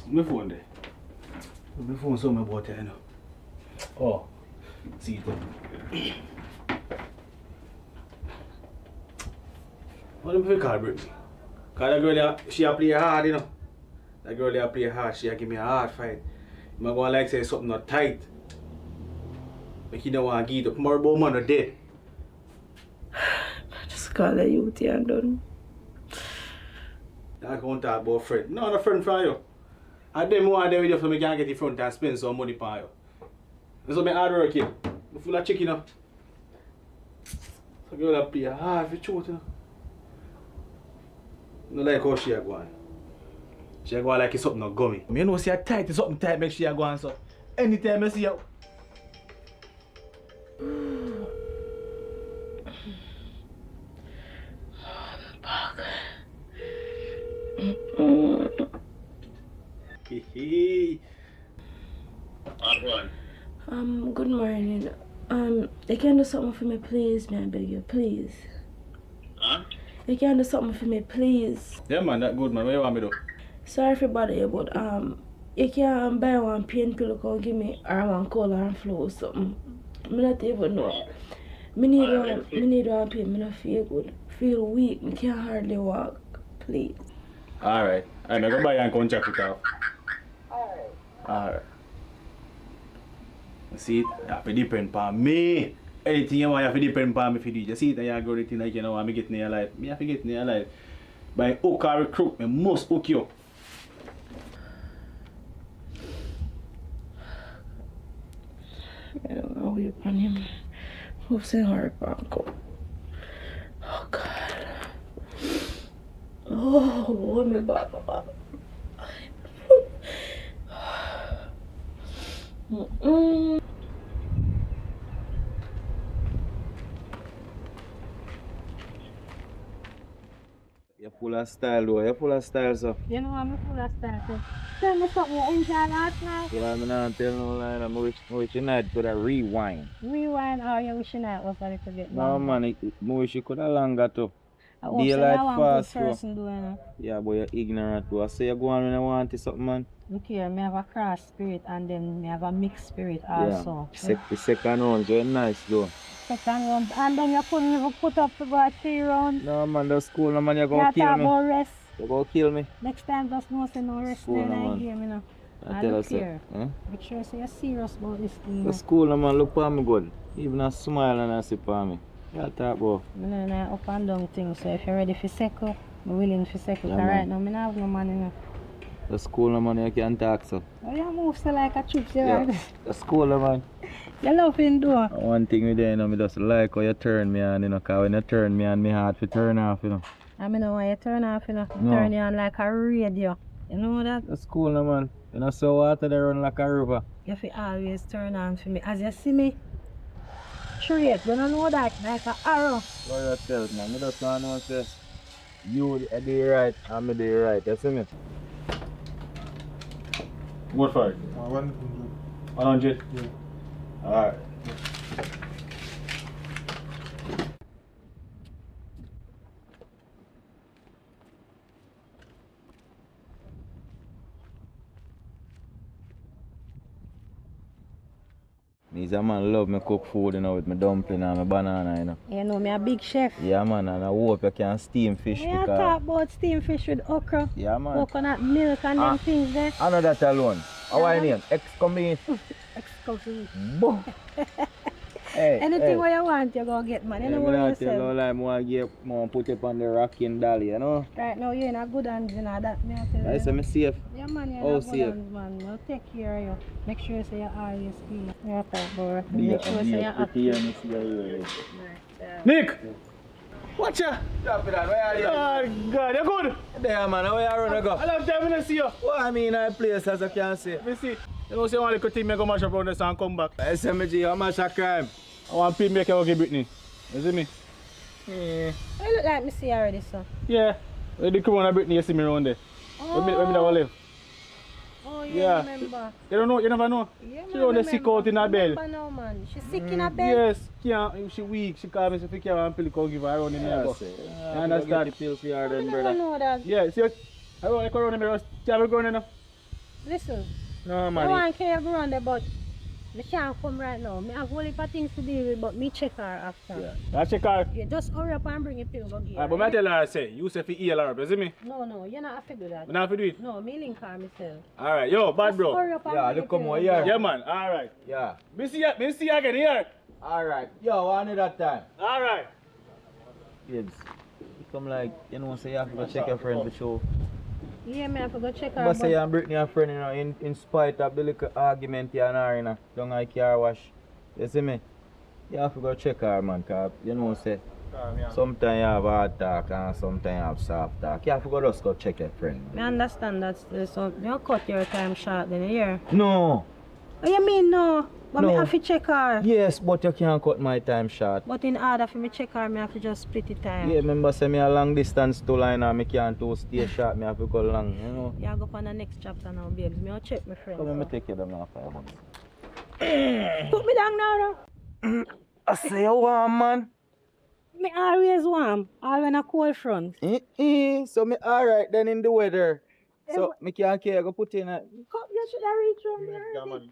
My phone there. My phone so my about it, you know. Oh, see it there. What do you call Brittany? Because the girl, she a play hard, you know. That girl there play hard, she give me a hard fight. I'm going like say something not tight. But he don't want to give it up. More about man are dead. Just call a youth and done. I can't talk about friend. No, no friend for you. I them want them with you so I can get in front and spend some money for you. That's what I'm hard working. I'm full of chicken up. So girl that play hard for truth. No like how she a go on. She a go on like it's something not gummy. You know see her tight, it's something tight make she a go on so. Anytime I see her. Good morning. You can do something for me, please, man, I beg you, please. Huh? You can do something for me, please. Yeah man, that good man. What you want me to do? Sorry for bother you, but you can buy one pain pill and give me or one cold or flu or something. I not even know. Me need one pain, me not feel good. Feel weak, I can't hardly walk. Please. Alright. I'm going to buy and come check it out. Alright. See it? You have to depend on me. Anything you want, you have to depend on me for do. You see it? You go to the thing like you know, I'm getting your life. Me have to get in your life. By hook or recruit, I must hook you. I don't know who you're on him. Who's in her uncle? Oh God. Oh, what me back. You're full of style though, you're full of style so. You know I'm full of style. So tell me something you enjoy last night. Well, I'm not telling no lie, I'm wish you night could have rewind. Rewind or you wish you night was a little bit No longer. man, I wish you could have longer too. I hope so Daylight you want fast good too. person doing it. Yeah, but you're ignorant too. I say you go on when I want to something man. Look here, me have a cross spirit and then me have a mixed spirit also. Yeah, the second round, so you're nice though. Second round, and then you couldn't even put up for about 3 rounds. No man, that's cool no man, you're You gonna kill talk me. about rest. You're gonna kill me. Next time just know say no rest Cool, in no, I man. game, you know. I And tell look us that. here. Make sure say you're serious about this thing. That's cool no man, look for me good. Even a smile and I see for me. You talk about. I know up and down things, so if you're ready for second, I'm willing for second. Yeah, Cause right man. now, I don't have no money now. That's cool no man, you can talk so. Oh, you move so like a trip, Yeah, right? that's cool no man. You love him, do. One thing with you, you know, me just like how you turn me on, you know, cause when you turn me on, me heart to turn off, you know. I mean, why you turn off, you know. No. Turn you on like a radio. You know that? That's cool no man. You know, so water they run like a river. You have to always turn on for me. As you see me, straight, you don't know that, like an arrow. What yourself man, me just want to know say, you do the right and me do the right, you see me? What for it? 100? Yeah. Alright. Me's a man love me cook food, you know, with my dumpling and my banana, you know. You know, me a big chef. Yeah man, and I hope you can steam fish Me a because... talk about steamed fish with okra, Yeah man. coconut milk and them things there. I know that alone. How I name? Ex-commit. Excuse Boom. Hey, Anything hey. what you want, you go get, man. You know me what not you tell no say. lie, more give more put it on the rocking dolly, you know. Right now, you're in a good hands, you know, that me I tell you. I say me safe. Yeah, man, you're Oh, in a good safe. hands, man. We'll take care of you. Make sure you say you're always clean. Yeah, bro. Be Make sure you say you're pretty active. and see you. Nick! Watch ya! Stop it, where are you? Oh God, you good? There man, where you run go? I love time to see you. What I mean, I place as I can see. Let me see. You know, say one little thing, me go mash up around this and come back. SMG, how much a crime? I want people make you give Britney. You see me? You look like me see already, sir. Yeah. When the crew on Britney, you see me around there. When me never live. Oh, Yeah. remember. You don't know, you never know. Yeah, She on the sick out in her bed. Remember now, man. She's sick in her bed. Yes, can't, she weak. She call me, she can't want pill, come give her around in the house. You understand? The pills for her I then, never brother. know that. Yeah, see, I want to go around in the house. See how we going now? Listen, No I man, want to carry you around there, but I can't come right now. I have only things to deal with, but me check her after. Yeah. That's your car. Yeah, just hurry up and bring it to me. Alright, but I tell her, say, you say for heal her up, you see me? No, you not have to do that. You not have to do it? No, me link her myself. Alright, yo, bad Just bro. hurry up and Yeah, bring look it come to over me. here. Yeah, man, alright. Yeah. Me see you again here. Alright. Yo, one that time. Alright. Babes. You come like, you know, say you have to go check your friend for sure. Yeah, me have to go check her. But say you and Brittany are friend, you know, in spite of the little argument you and her, you know, down at car wash. You see me? You have to go check her, man, cause you know, say, sometimes you have hard talk and sometimes you have soft talk. You have to go just go check your friend. I understand that still, so you cut your time short then, yeah? No. What you mean no? But No. me have to check her. Yes, but you can't cut my time short. But in order for me check her, me have to just split the time. Yeah, remember say me a long distance to line and me can't to stay short, me have to go long, you know. Yeah, go on the next chapter now, babes. Me will check my friend. Come on, me take you down now 5 months. Put me down now. I say you want, man. Me always warm, all when a cold front. So me alright then in the weather. So me can't care, go put in a... You should have reached around there.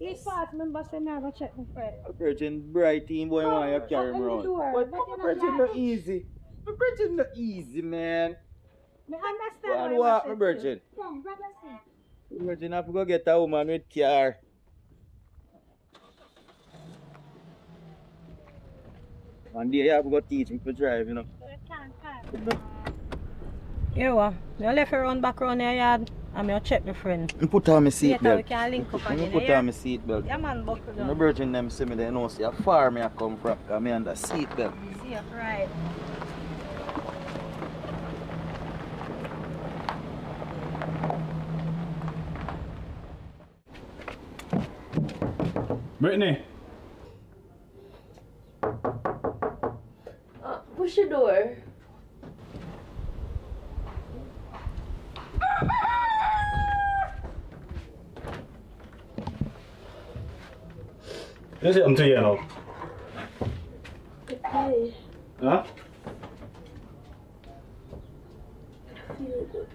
It's fast, remember say me I go check my friend. A virgin bright team boy want you carry him around. But virgin not easy. My virgin not easy, man. Me understand Go and what walk, you my virgin. Come, brother, see. Virgin have to go get a woman with car. One day you have to go teach me to drive, you know. Here what? Me left her run back around your yard and me check my friend. And put on my Later we seatbelt. can link up Me again. put Yeah, on my seatbelt. yeah man, buckle My down. virgin them see me, they know see how far me I come from. Cause me under seatbelt. See you, right. Brittany. Push the door. You say I'm to you now. Hey, Huh? feel good.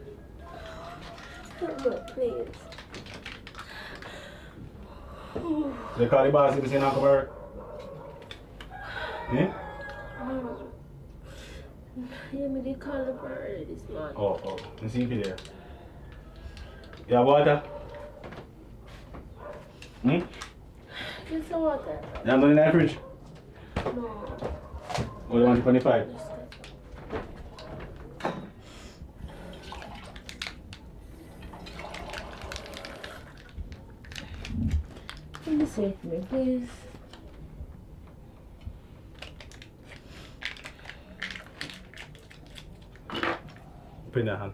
Come on, please. They call the boss if you say not come work. Eh? Yeah, me they call the bird this morning. Oh. You see if you there. You have water? Hmm? Get some water. You have money in the fridge? No. Or you want 25? Can you save me, please? Put in your hand.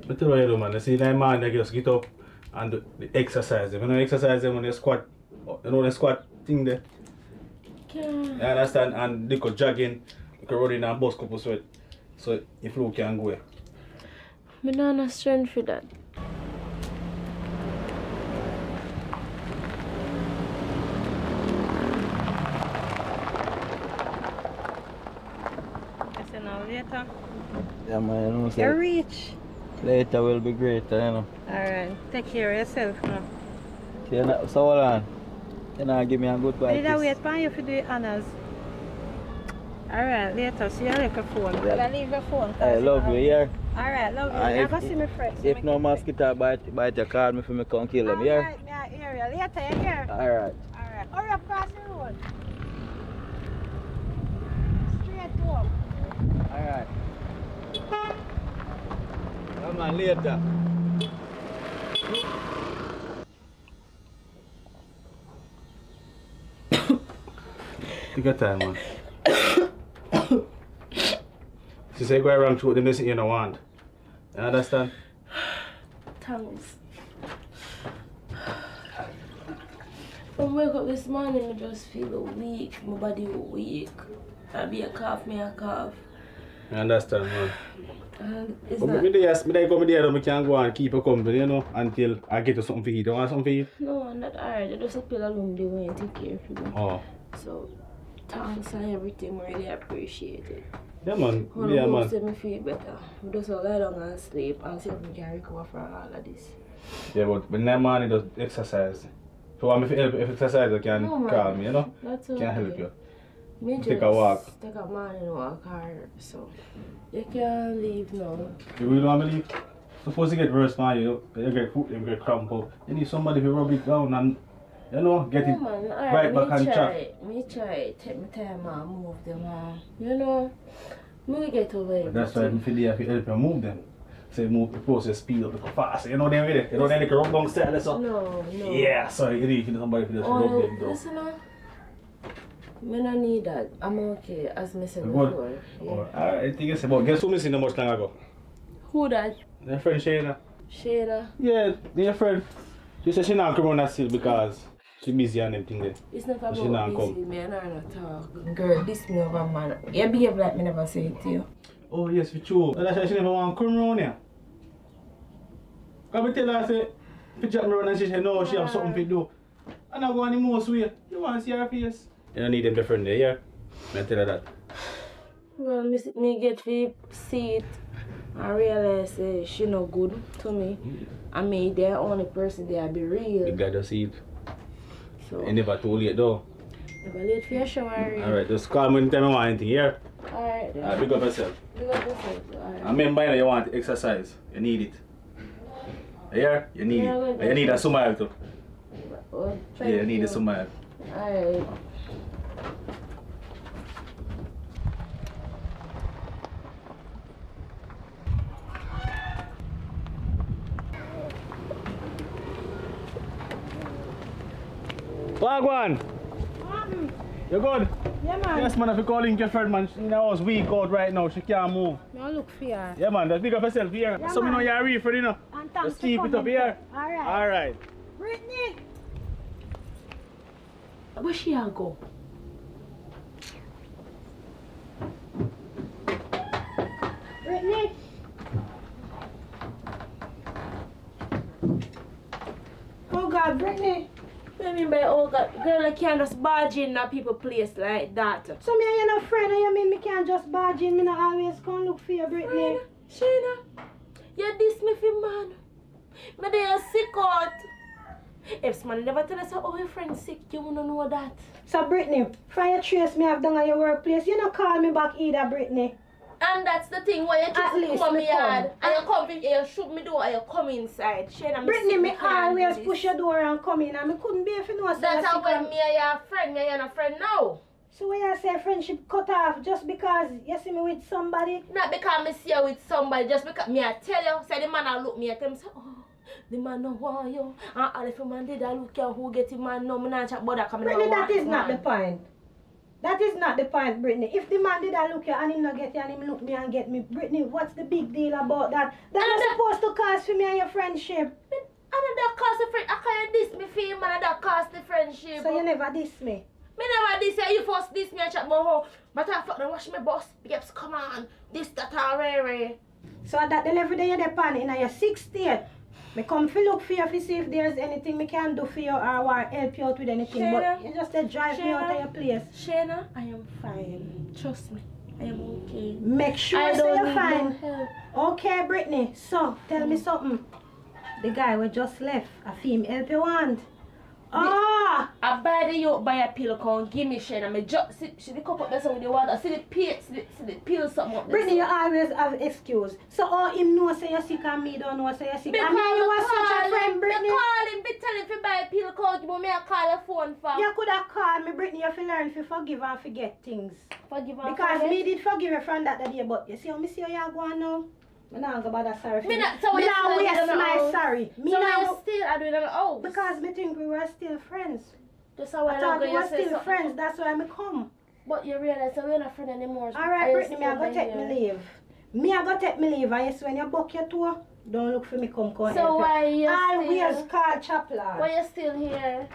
But tell you, man, you see that man that just get up and do the exercise. You know exercise when you squat, you know the squat thing there? Can You understand? And they could jogging, you could run in and bust couple sweat. So your flow can go. me not have strength for that. Listen now, later. Yeah, man, you know, You say reach. later will be greater, you know. Alright, take care of yourself now. So hold on. You know, give me a goodbye I did kiss. wait for you for the honors. Alright, later. See you later, phone. Yeah. I'll leave your phone. I love you, yeah. Alright, love you. And I'm going to see my friends. if no mosquito bite you, call me for me come kill them, yeah? Alright, me I hear you. Later, you hear? Alright. Alright. Hurry up, cross the road. Straight home. Alright. Come on, later. Take your time, man. She say go around to them, they say you don't want. You understand? Thanks. When I wake up this morning, I just feel weak. My body weak. I be a cough, me a cough. You understand, man? And it's But not... me there come there, I can go and keep you company, you know, until I get you something to eat. You want something to eat? No, not hard. I just feel alone the way and take care of me. Oh. So, thanks and everything. Really appreciate it. Yeah, man. When Yeah, I man. say me feel better. I just lie down and sleep and see if I can recover from all of this. Yeah, but when that man does exercise, so I'm if exercise, you can No, man. call me, you know? That's Can help you. Me Take a walk. Take a morning walk hard, so you can leave now. You really want to leave? Suppose you get worse, man, you get food, you get cramp up. You need somebody to rub it down and, you know, get it Man, right back on track. Me try, take my time and move them, you know, me get over it. That's why I feel there to help you move them. Say move the process speed up fast. You know them with it. You know they can rub down stairs so. No. Yeah, sorry, you need somebody to just rub them down. Listen, me no need that. I'm okay, as me said Good. before. Yeah. Alright, I think it's about. Guess who me seen the much long ago? Who that? Your friend Shayna. Shayna? Yeah, your friend. She said she not come on still because she busy and everything there. It's not about she not busy, come. me and her not talk. Girl, this me over man. You behave like me never say it to you. Oh yes, for true. That's why she never want to come around here. Come tell her say, if you drop me around and she say no, she have something to do. And I go on the most way. You want to see her face? You don't need them different there, yeah? I tell her that. Well, me get to see it and realize she no good to me. I mean, they're the only person there be real. You gotta see it. So, You never too late though. never late for your shower. Alright, just call me anytime you want anything, yeah? Alright. Big up yourself. Big up yourself. Alright. And remember, you know, you want to exercise. You need it. Yeah? You need Yeah, it. And you need a smile too. Well, Yeah, you need a smile. Alright. Wagwan! You good? Yeah, man. Yes, man, if you calling your friend, man, she was weak out right now. She can't move. No look for you. Yeah, man, just big up yourself here. Yeah, so me know man. you're ready for it, you know. And thanks Just for keep it up coming. here. Alright. Alright. Brittany! Where she a go? Brittany! Oh God, Brittany! What do you mean by oh God? Girl, I can't just barge in a people place like that. So me and you no friend, and you mean me can't just barge in, me not always come look for you, Brittany. Shayna, you diss me for man. Me they are sick out. If somebody never tell us oh your friend sick, you wanna know that. So Brittany, from your trace me have done at your workplace, you not call me back either, Brittany. And that's the thing why you At just least come me me yard come. and you come in here, you shoot me door and you come inside. Shayna, Brittany, sick, me can't do always this. push your door and come in, and me couldn't be if you know say That's you're how sick when and- me and your friend, me and your friend now. So when you say friendship cut off just because you see me with somebody? Not because me see you with somebody, just because me I tell you, say the man I look me at him say, oh, the man no want you. And all if the man did I look you who get him man no, me not chat about that because me Brittany, never that want is not the man. point. That is not the point, Brittany. If the man did I look you and him not get you and him look me and get me, Brittany, what's the big deal about that? That is supposed to cost for me and your friendship. And that cost the friend, I can't diss me for him and that cost the friendship. So you never diss me. Me never diss you, you first diss me and chat about how, but I fuck them wash my boss, yes, come on, this, that, and rare. So at that delivery day you're depending in your 6th me come to look for you to see if there's anything me can do for you or want to help you out with anything. Shayna, But you just drive me out of your place. Shayna, I am fine. Trust me, I am okay. Make sure I so don't you're need fine. no help. Okay, Brittany. So, tell me something. The guy we just left, a female help you want. Ah! I buy the yoke by a pill come give me Shayna. Me just see the cup up there with the water. See the peel, see the pill something up there. Brittany, you always have excuse. So, all him know say you're sick and me don't know say you're sick. Because And me and you are such a friend, Brittany. Me call him, be tell him to buy a pill come, but me I call your phone for. You could have called me, Brittany, if you learn to forgive and forget things. Forgive and Because forget. me did forgive you from that day, but you see how me see how you are going now? Me not go about that sorry for Me you. not, so Me you not still waste doing my the sorry. Me so not you go- still are doing the house. Because me think we were still friends. Just a while I thought ago we you were said still something. friends, that's why me come. But you realize that we're not friends anymore. Alright, Brittany, me I go take me leave. Me I go take me leave, and you see when you buck your toe, don't look for me come So help you. why you Always still? call Chaplain. Why you still here?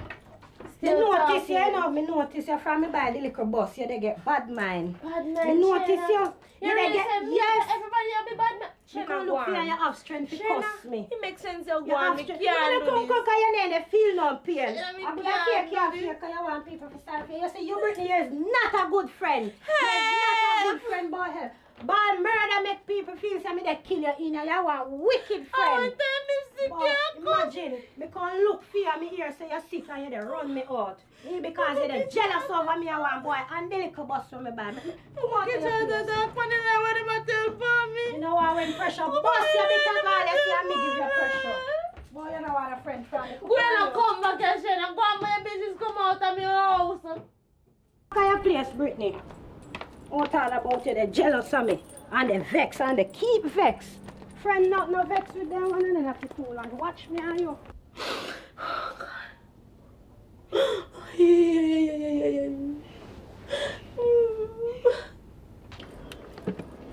Me Still notice you, talking? you know, me notice you from me by the little bus, you they get bad mind. Bad Me man, notice Shayna. you. You they really get, say me, yes. everybody will be bad man. You Shayna, can go look for you on. and you have strength to cuss me. It makes sense you You go on. have Me strength. can't You do come this. because your name they feel no pain. Yeah, me I'm gonna can't take you off do here this. because you want people to start for you. You say you Brittany is not a good friend. You're not a good friend, boy. Bad murder make people feel say me they kill you in you are wicked friend. But imagine, me can look for you, me here say you're sick and you they run me out. Me because you're the jealous over me and one boy and the little bus from me by me. Come on, you know why when pressure bust you bit of all you see me give you pressure. Boy, you know what a friend from me. Go and come back and share and go on my business come out of my house. Look at your place, Brittany. What all about you, they jealous of me and they vex and they keep vex. Friend not no vex with them and then have to cool and watch me and you. Oh God. Yeah.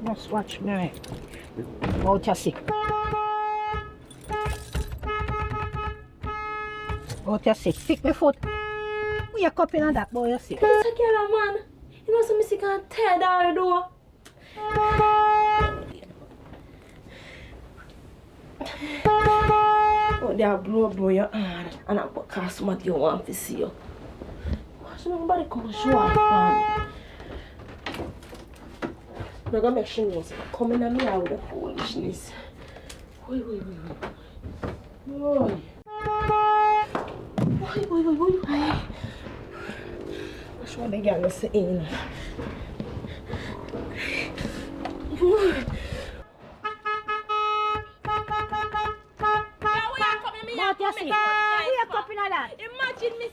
Just watch me right. Out you sick. Out you sick. Sick me foot. Wake up in that boy you sick. It's a girl, man. You know some sick and tear down the door. Oh, they are blow your hand and I'm going to cast what you want to see you. Watch nobody come and show up for me. I'm going to make sure you come in and me out with the foolishness. Wait. Watch what the girl is saying. Wake up in that. Imagine me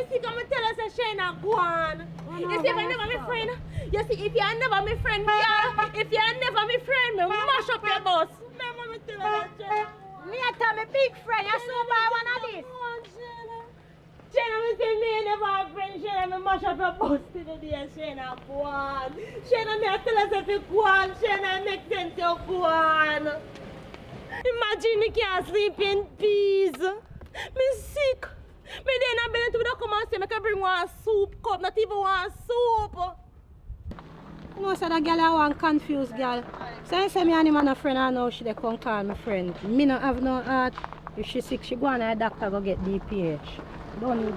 sick and me tell us that she not go on. You see, if I never my friend, you see, if you are never my friend, girl, if you are never my friend, me mash up your boss. Remember me tell her that, Me a tell me big friend, you so buy one of this. Shana, me say me never have friend, Shana, me mash up your boss to the day, Shana, go on. Shana, me a tell us if you go on, Shana, make sense you go on. Imagine me can't sleep in peace. Me sick. Me then I'm to come and say me can bring one soup cup, not even one soup. You know, so that girl I want confused girl. So I say me and him and a friend and now she dey come call my friend. Me not have no heart. If she sick, she go and her doctor go get DPH. Don't need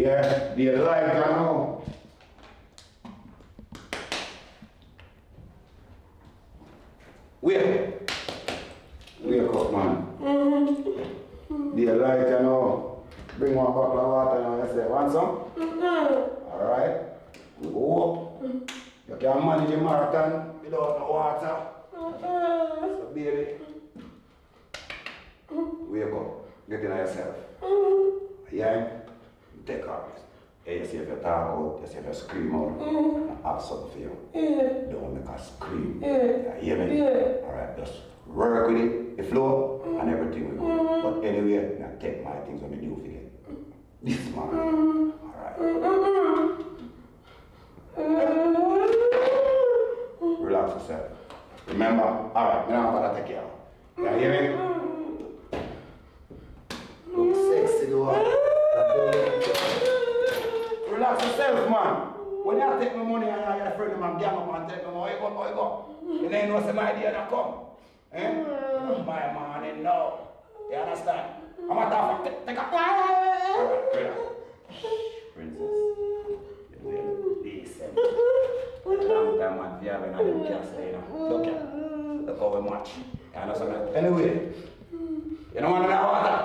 Yeah, the light I know. Wake up, man. The light I know. Bring one bottle of water and I say, want some? Alright. We go up. You can manage a marathon without no water. So baby. Wake up. Get in yourself. Yeah? Take off. Yeah, you see if you talk out, you see if you scream out, I have something for you. Don't make us scream. You hear me? Alright, just work with it, the flow, and everything will go. But anyway, I take my things when I do forget. This man. Alright. Relax yourself. Remember, alright, now I'm gonna take care of you. You hear me? Look sexy, though. Relax yourself, man. When you take my money and you're a friend of mine, gang up and take my money, how you go? You know some idea that come. Eh? My money, no. You understand? I'm a tough take a alright, relax. Princess. You're decent. A long time, man, if you have any can't stay, you know. Look here. Look how we match. You understand? Anyway, you don't want that water?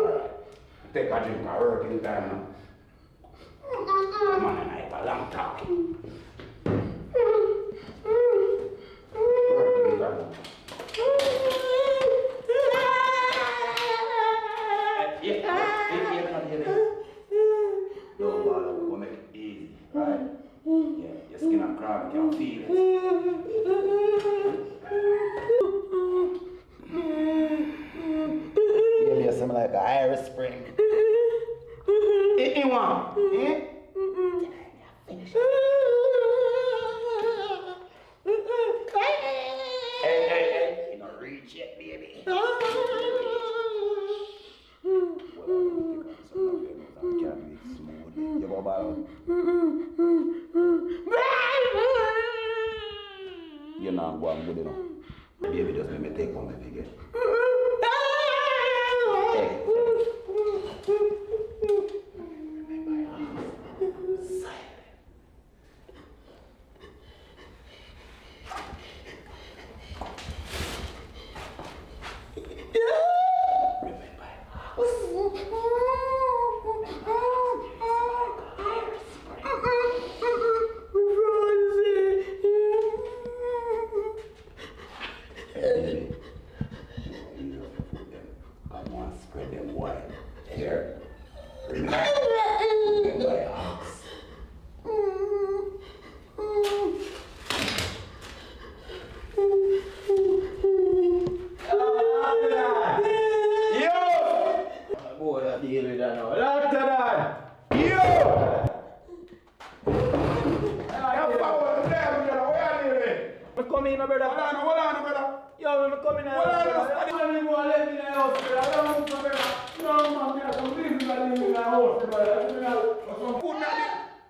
Alright. Take a drink, I work in time now. Man and I have a long talk. Don't bother, we'll make it easy, right? Yeah, your skin and crawl, you can feel it. Give me something like an Irish Spring. In one, eh? Finish. Hey, you know, reach. check, baby. You go ball. You're not going good enough. Baby, just let me take one of again. Hey. Spread them wide. Here. Remember your house. Boy, that deal with that now. Lock to that! Me come in, brother. Hold on, brother. Yo, me come in. Hold on, I don't even want to let me in the house, brother. I don't want to, brother. No, man, I'm leaving the house, brother. Some food now.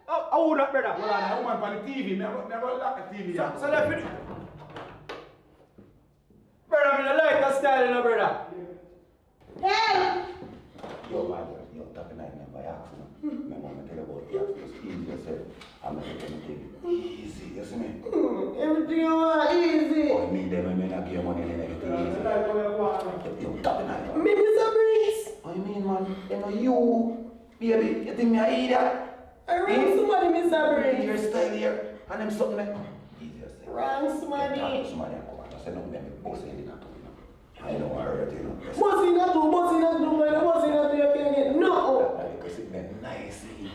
How would that, brother? Hold on, I want on the TV. Never lock the TV. So let me. Brother, I like that style, you know, brother. Yo, man, yo, talking like me by accident. My mom tell you about the accident. Just easy yourself. I'm not going to take it easy, you see me? Everything you want easy. Oh, me them, I mean, I give you money and everything easy. Yo, talking like that. Me Mr. Briggs. What you mean, man? You know you, baby, you think me I idiot? I rang somebody, Mr. Briggs. Your Briggs. style here, and them something like easy yourself. Rang somebody. Somebody, I said, no, me boss ain't not talking. I know I heard it, you know. Bossy not do, bossy not do, man. Bossy not do, you can't get no. Because it meant nicely.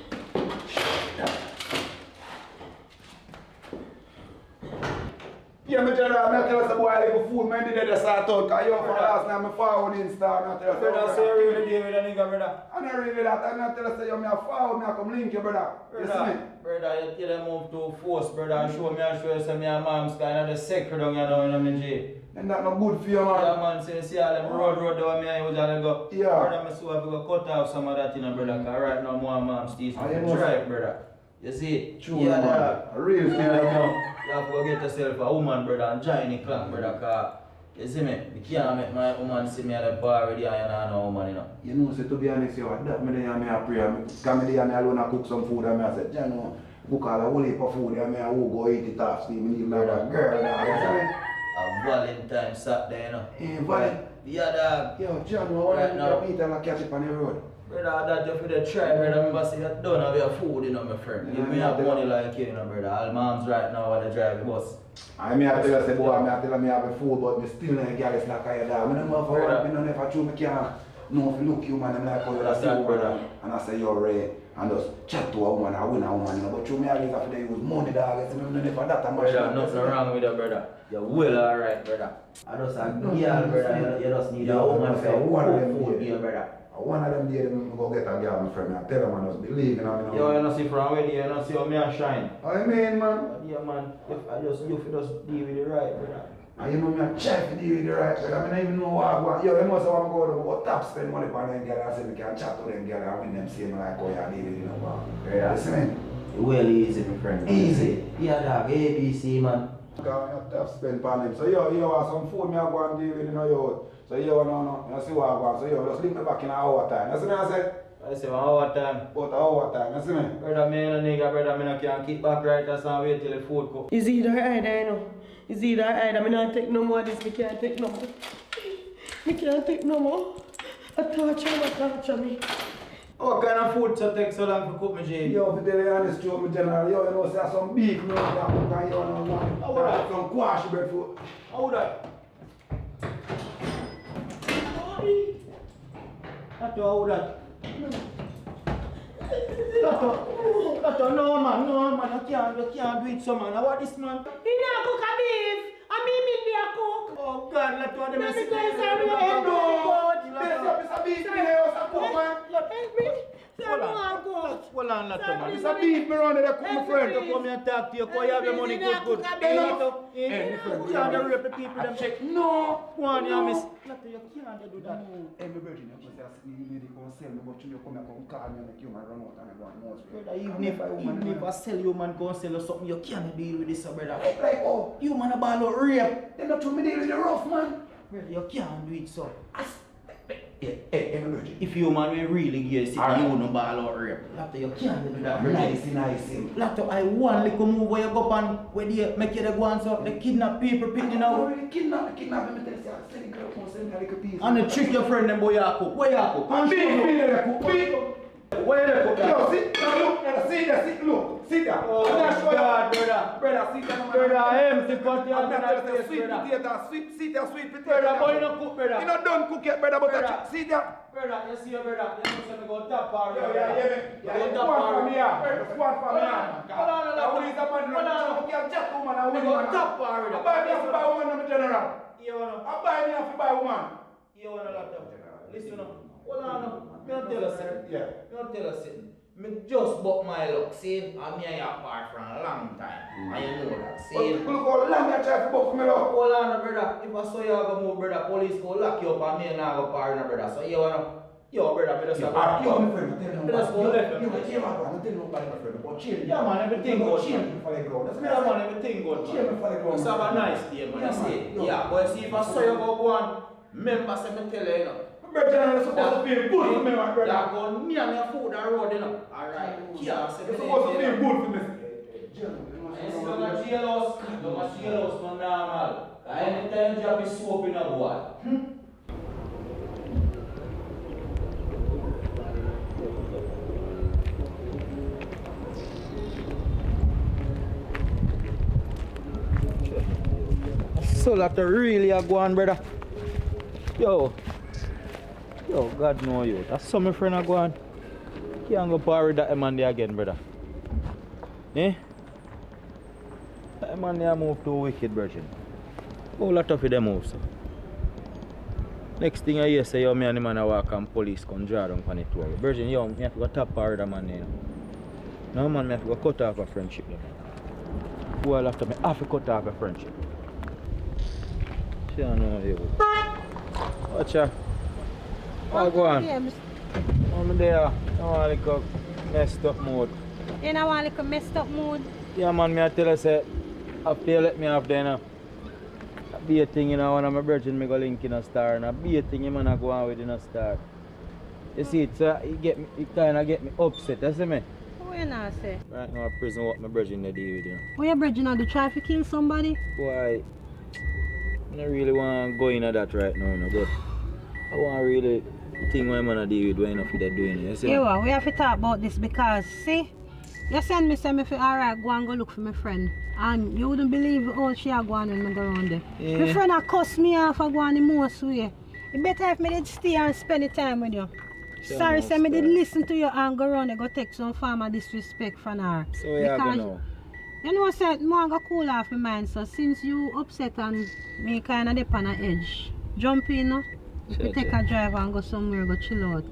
Yeah, me tell us a boy like a fool, man, did that start out, because you for last night, I'm forward in star, and I tell us, Brother, say you really deal with a nigga, brother. I'm not really that, I'm not tell us, you're a forward, I come link you, brother. You see me? Brother, you tell them move to force, brother, and show you some me and mom's kind of the secret down here now, you know me, G. And that not good for you, man. Yeah, man, so you see all them road down me, I usually go. Yeah. Brother, I so have to go cut off some of that, you know, brother, because right now, my mom's teeth I to know, drive, brother. You see? True, Yeah, man. dog. A real thing, Right man. now, you have to go get yourself a woman, brother, and join the clan, brother, because, you see me, I can't make my woman see me at the bar with you and I know woman, you know. You know, so to be honest, you that me there and me a pray. Come me there and me alone a cook some food and me I said, you know, cook all a whole heap of food and me I will go eat it off. See me even like a girl now. You see me? A Valentine Saturday, you know. Eh, Valentine. Yeah, dog. Yo, John, I want Right to now. meet and I catch it on the road. Brother, that you for the try, brother. Remember, say you don't have your food, you know, my friend. If me have money like you, you know, brother. All moms right now are the drive the bus. I mean, I tell you, say, boy, I tell you, me have a food, but me still not get it like I dog. I don't know if I want, me don't know if I true, me can't know if you look you, man, I'm like, oh, That's that's that, brother. And I say, you're right. And just chat to a woman, I win a woman, you know. But true, me always have to use money, dog. I say, me don't know if I that much. Brother, nothing wrong with that, brother. You're well alright, brother. I just a girl, brother. You just need a woman for food, dear, brother. One of them days, I'm go get a girl, my friend. I tell them, I just believe in them. Yo, you don't see from where you don't see how me a shine. I mean, man. Yeah, man. If I just, you just deal with it right, brother. And you know me a chef to deal with the right, but I don't even know what I want. Yo, you must have go to go top spend money on them girls and say me can chat to them girls and win them same like how you deal with it, you know. You see me? Well easy, my friend. Easy. Yeah, dog. ABC, man. Because you have to spend on them. So you have some food me I go and deal with, you know, yo. So you no, you see what I want. So you just link me back in an hour time. You see me I say? I say 1 hour time. About an hour time, you see me? Brother, me and a nigga, brother, me no can keep back right as and wait till the food cook. It's either either, you know. It's either either. I not take no more of this. Me can't take no more. Me can't take no more. A torture me. What kind of food so take so long to cook, me, G? Yo, to tell you honest truth, me general, yo, you know, say some beef, you know, you cook and you know, one. How would I? Some quash bread food. How would I? That's how would I? That's no man, you can't do it so man. What this man? He not cook a beef. I mean, me be a cook. Oh God, let one of them Let me sit go there. inside with your head, no. There's a piece of beef in there, what's a cook, man? Help me. Hold on, Lotto, man. It's a beef me run there, cook my friend. You come here and talk to you, because you have your money good. Hey, Lotto. You can't rape the people, them check. No. Go on, you miss. Lotto, you can't do that. Hey, my virgin, you say you need to go sell me, but you come here, come call me, make you man run out and I go and most. Brother, even if I sell you, man, go sell you something, you can't deal with this, brother. Like, oh, You man a ball out rape. they not to me deal with the rough, man. Brother, you can't do it, so. Hey, my virgin. If you man will really get sick, Alright. you no ball out rape. Lotto, you can't do that, brother. Nice. Lotto, I want little move where you go on, where they make you the go on, so they kidnap people, picking I out. already kidnap me, tell you, say, I send the girl, come send me a little piece. And the trick your friend them boy you cook. Where you cook? I'm big. Where you cook? Yo, sit down, look, sit down. Oh God, brother. Brother, sit down. Brother, I am to cut you I'm out not of telling you, the sweet brother. potato, sweet potato. Brother, boy, you don't cook, brother. You not done cook yet, brother, but Brother. sit down. Brother, you see your brother. You know something go top power. Yeah, one from here. One from here. Hold on, Who is a man? Hold on. You can't chat to woman. We go top power. I buy me a buy woman, I'm a general. You wanna? I buy me a buy woman. You wanna laptop? Listen up. Hold on. Me not tell us something. Yeah. Me not tell us something. Me just bought my luck, see? And me and you apart for a long time. And you know that, see? Look how long you try to book for me, though. Hold on, brother. If I saw you go move, brother, police go lock you up and me and I go partner, brother. So you wanna, yo, brother, me just Yo, have my friend, I'm telling you, me just go left. you can hear my brother, I'm telling you, my friend, but change. Yeah, man, everything good. Change me for the ground. That's Yeah, man, everything good, Change me for the man. ground. Just have a nice day, man. Yeah, You see? man. Yeah, but see, if I saw you go on, remember, say me tell you, you know. Brother, I'm supposed to feel good for me, my brother. That go near me food and road, you know. Alright. Yeah, say You're me supposed to tell feel you. good for me. You're not jailhouse, no normal. Anytime you drop a soap in a boy. So that really a go on, brother. Yo, God know you. That's some my friend a go on. Can't go par with that man there again, brother. Eh? That man there move too wicked, brother. How lot of them move, so. Next thing I hear say, yo, me and the man a walk and police come draw down on the tour. Virgin, yo, me have to go tap par with that man there. No man, me have to go cut off a friendship. Who all after me have to cut off a friendship. She don't know you. Watch her. Oh, go on. I'm there. I want to go messed up mood. You know, want like a messed up mood? Yeah, man, me I tell you, say, after you let me off there, you know. Be a thing, you know, when I'm a virgin, me go link in a star, and be a thing, you man, I go on with in a star. You see, it kind of get me upset, you see me? What you not say? Right now, prison, what my virgin they deal with, you know. What your virgin are? Do try to kill somebody? Why? I don't really want to go into that right now, you know, but I want to really think what I'm going to deal with, what enough they're doing, you see? Yeah, we have to talk about this because, see, you send me, say me, alright, go and go look for my friend. And you wouldn't believe how she a go on when I go around there. Yeah. My friend a cuss me off for going the most way. It better if me did stay and spend the time with you. Sure, Sorry, no, say me did sir. listen to you and go around and go take some form of disrespect from her. So you have to know. You know, say, I want to cool off my mind, so since you upset and me kind of dip on the edge, jump in, no? Sure, We take sure. a drive and go somewhere, go chill out.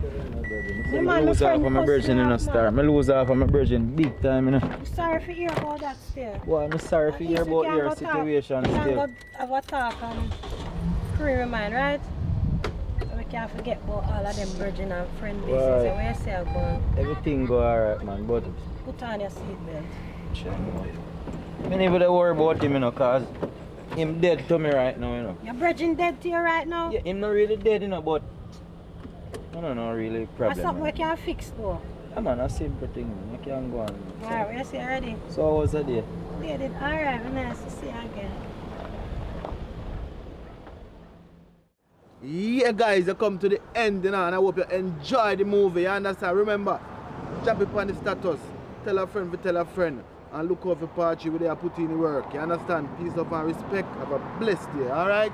I lose off of my virgin in a star. I lose off of my virgin big time, you know. I'm sorry for hear about that still. Well, I'm sorry for hear about your situation We can still. go have a talk and free your mind, right? So we can't forget about all of them virgin and friend business. Right. And where you say I'm going, Everything go alright, man, but put on your seatbelt. I mean, even worry about him, you know, cause him dead to me right now, you know. Your virgin dead to you right now? Yeah, him not really dead, you know, but I don't know really That's problem. something we Man. can fix though. Yeah, man, a simple thing, man. You can go on. Alright, where you say already? So how was the day? Yeah, did alright, nice to see you again. Yeah, guys, you come to the end, you know, and I hope you enjoy the movie. You understand? Remember, drop it on the status. Tell a friend to tell a friend. And look out for party where they are putting in the work. You understand? Peace, love, and respect. Have a blessed day, alright?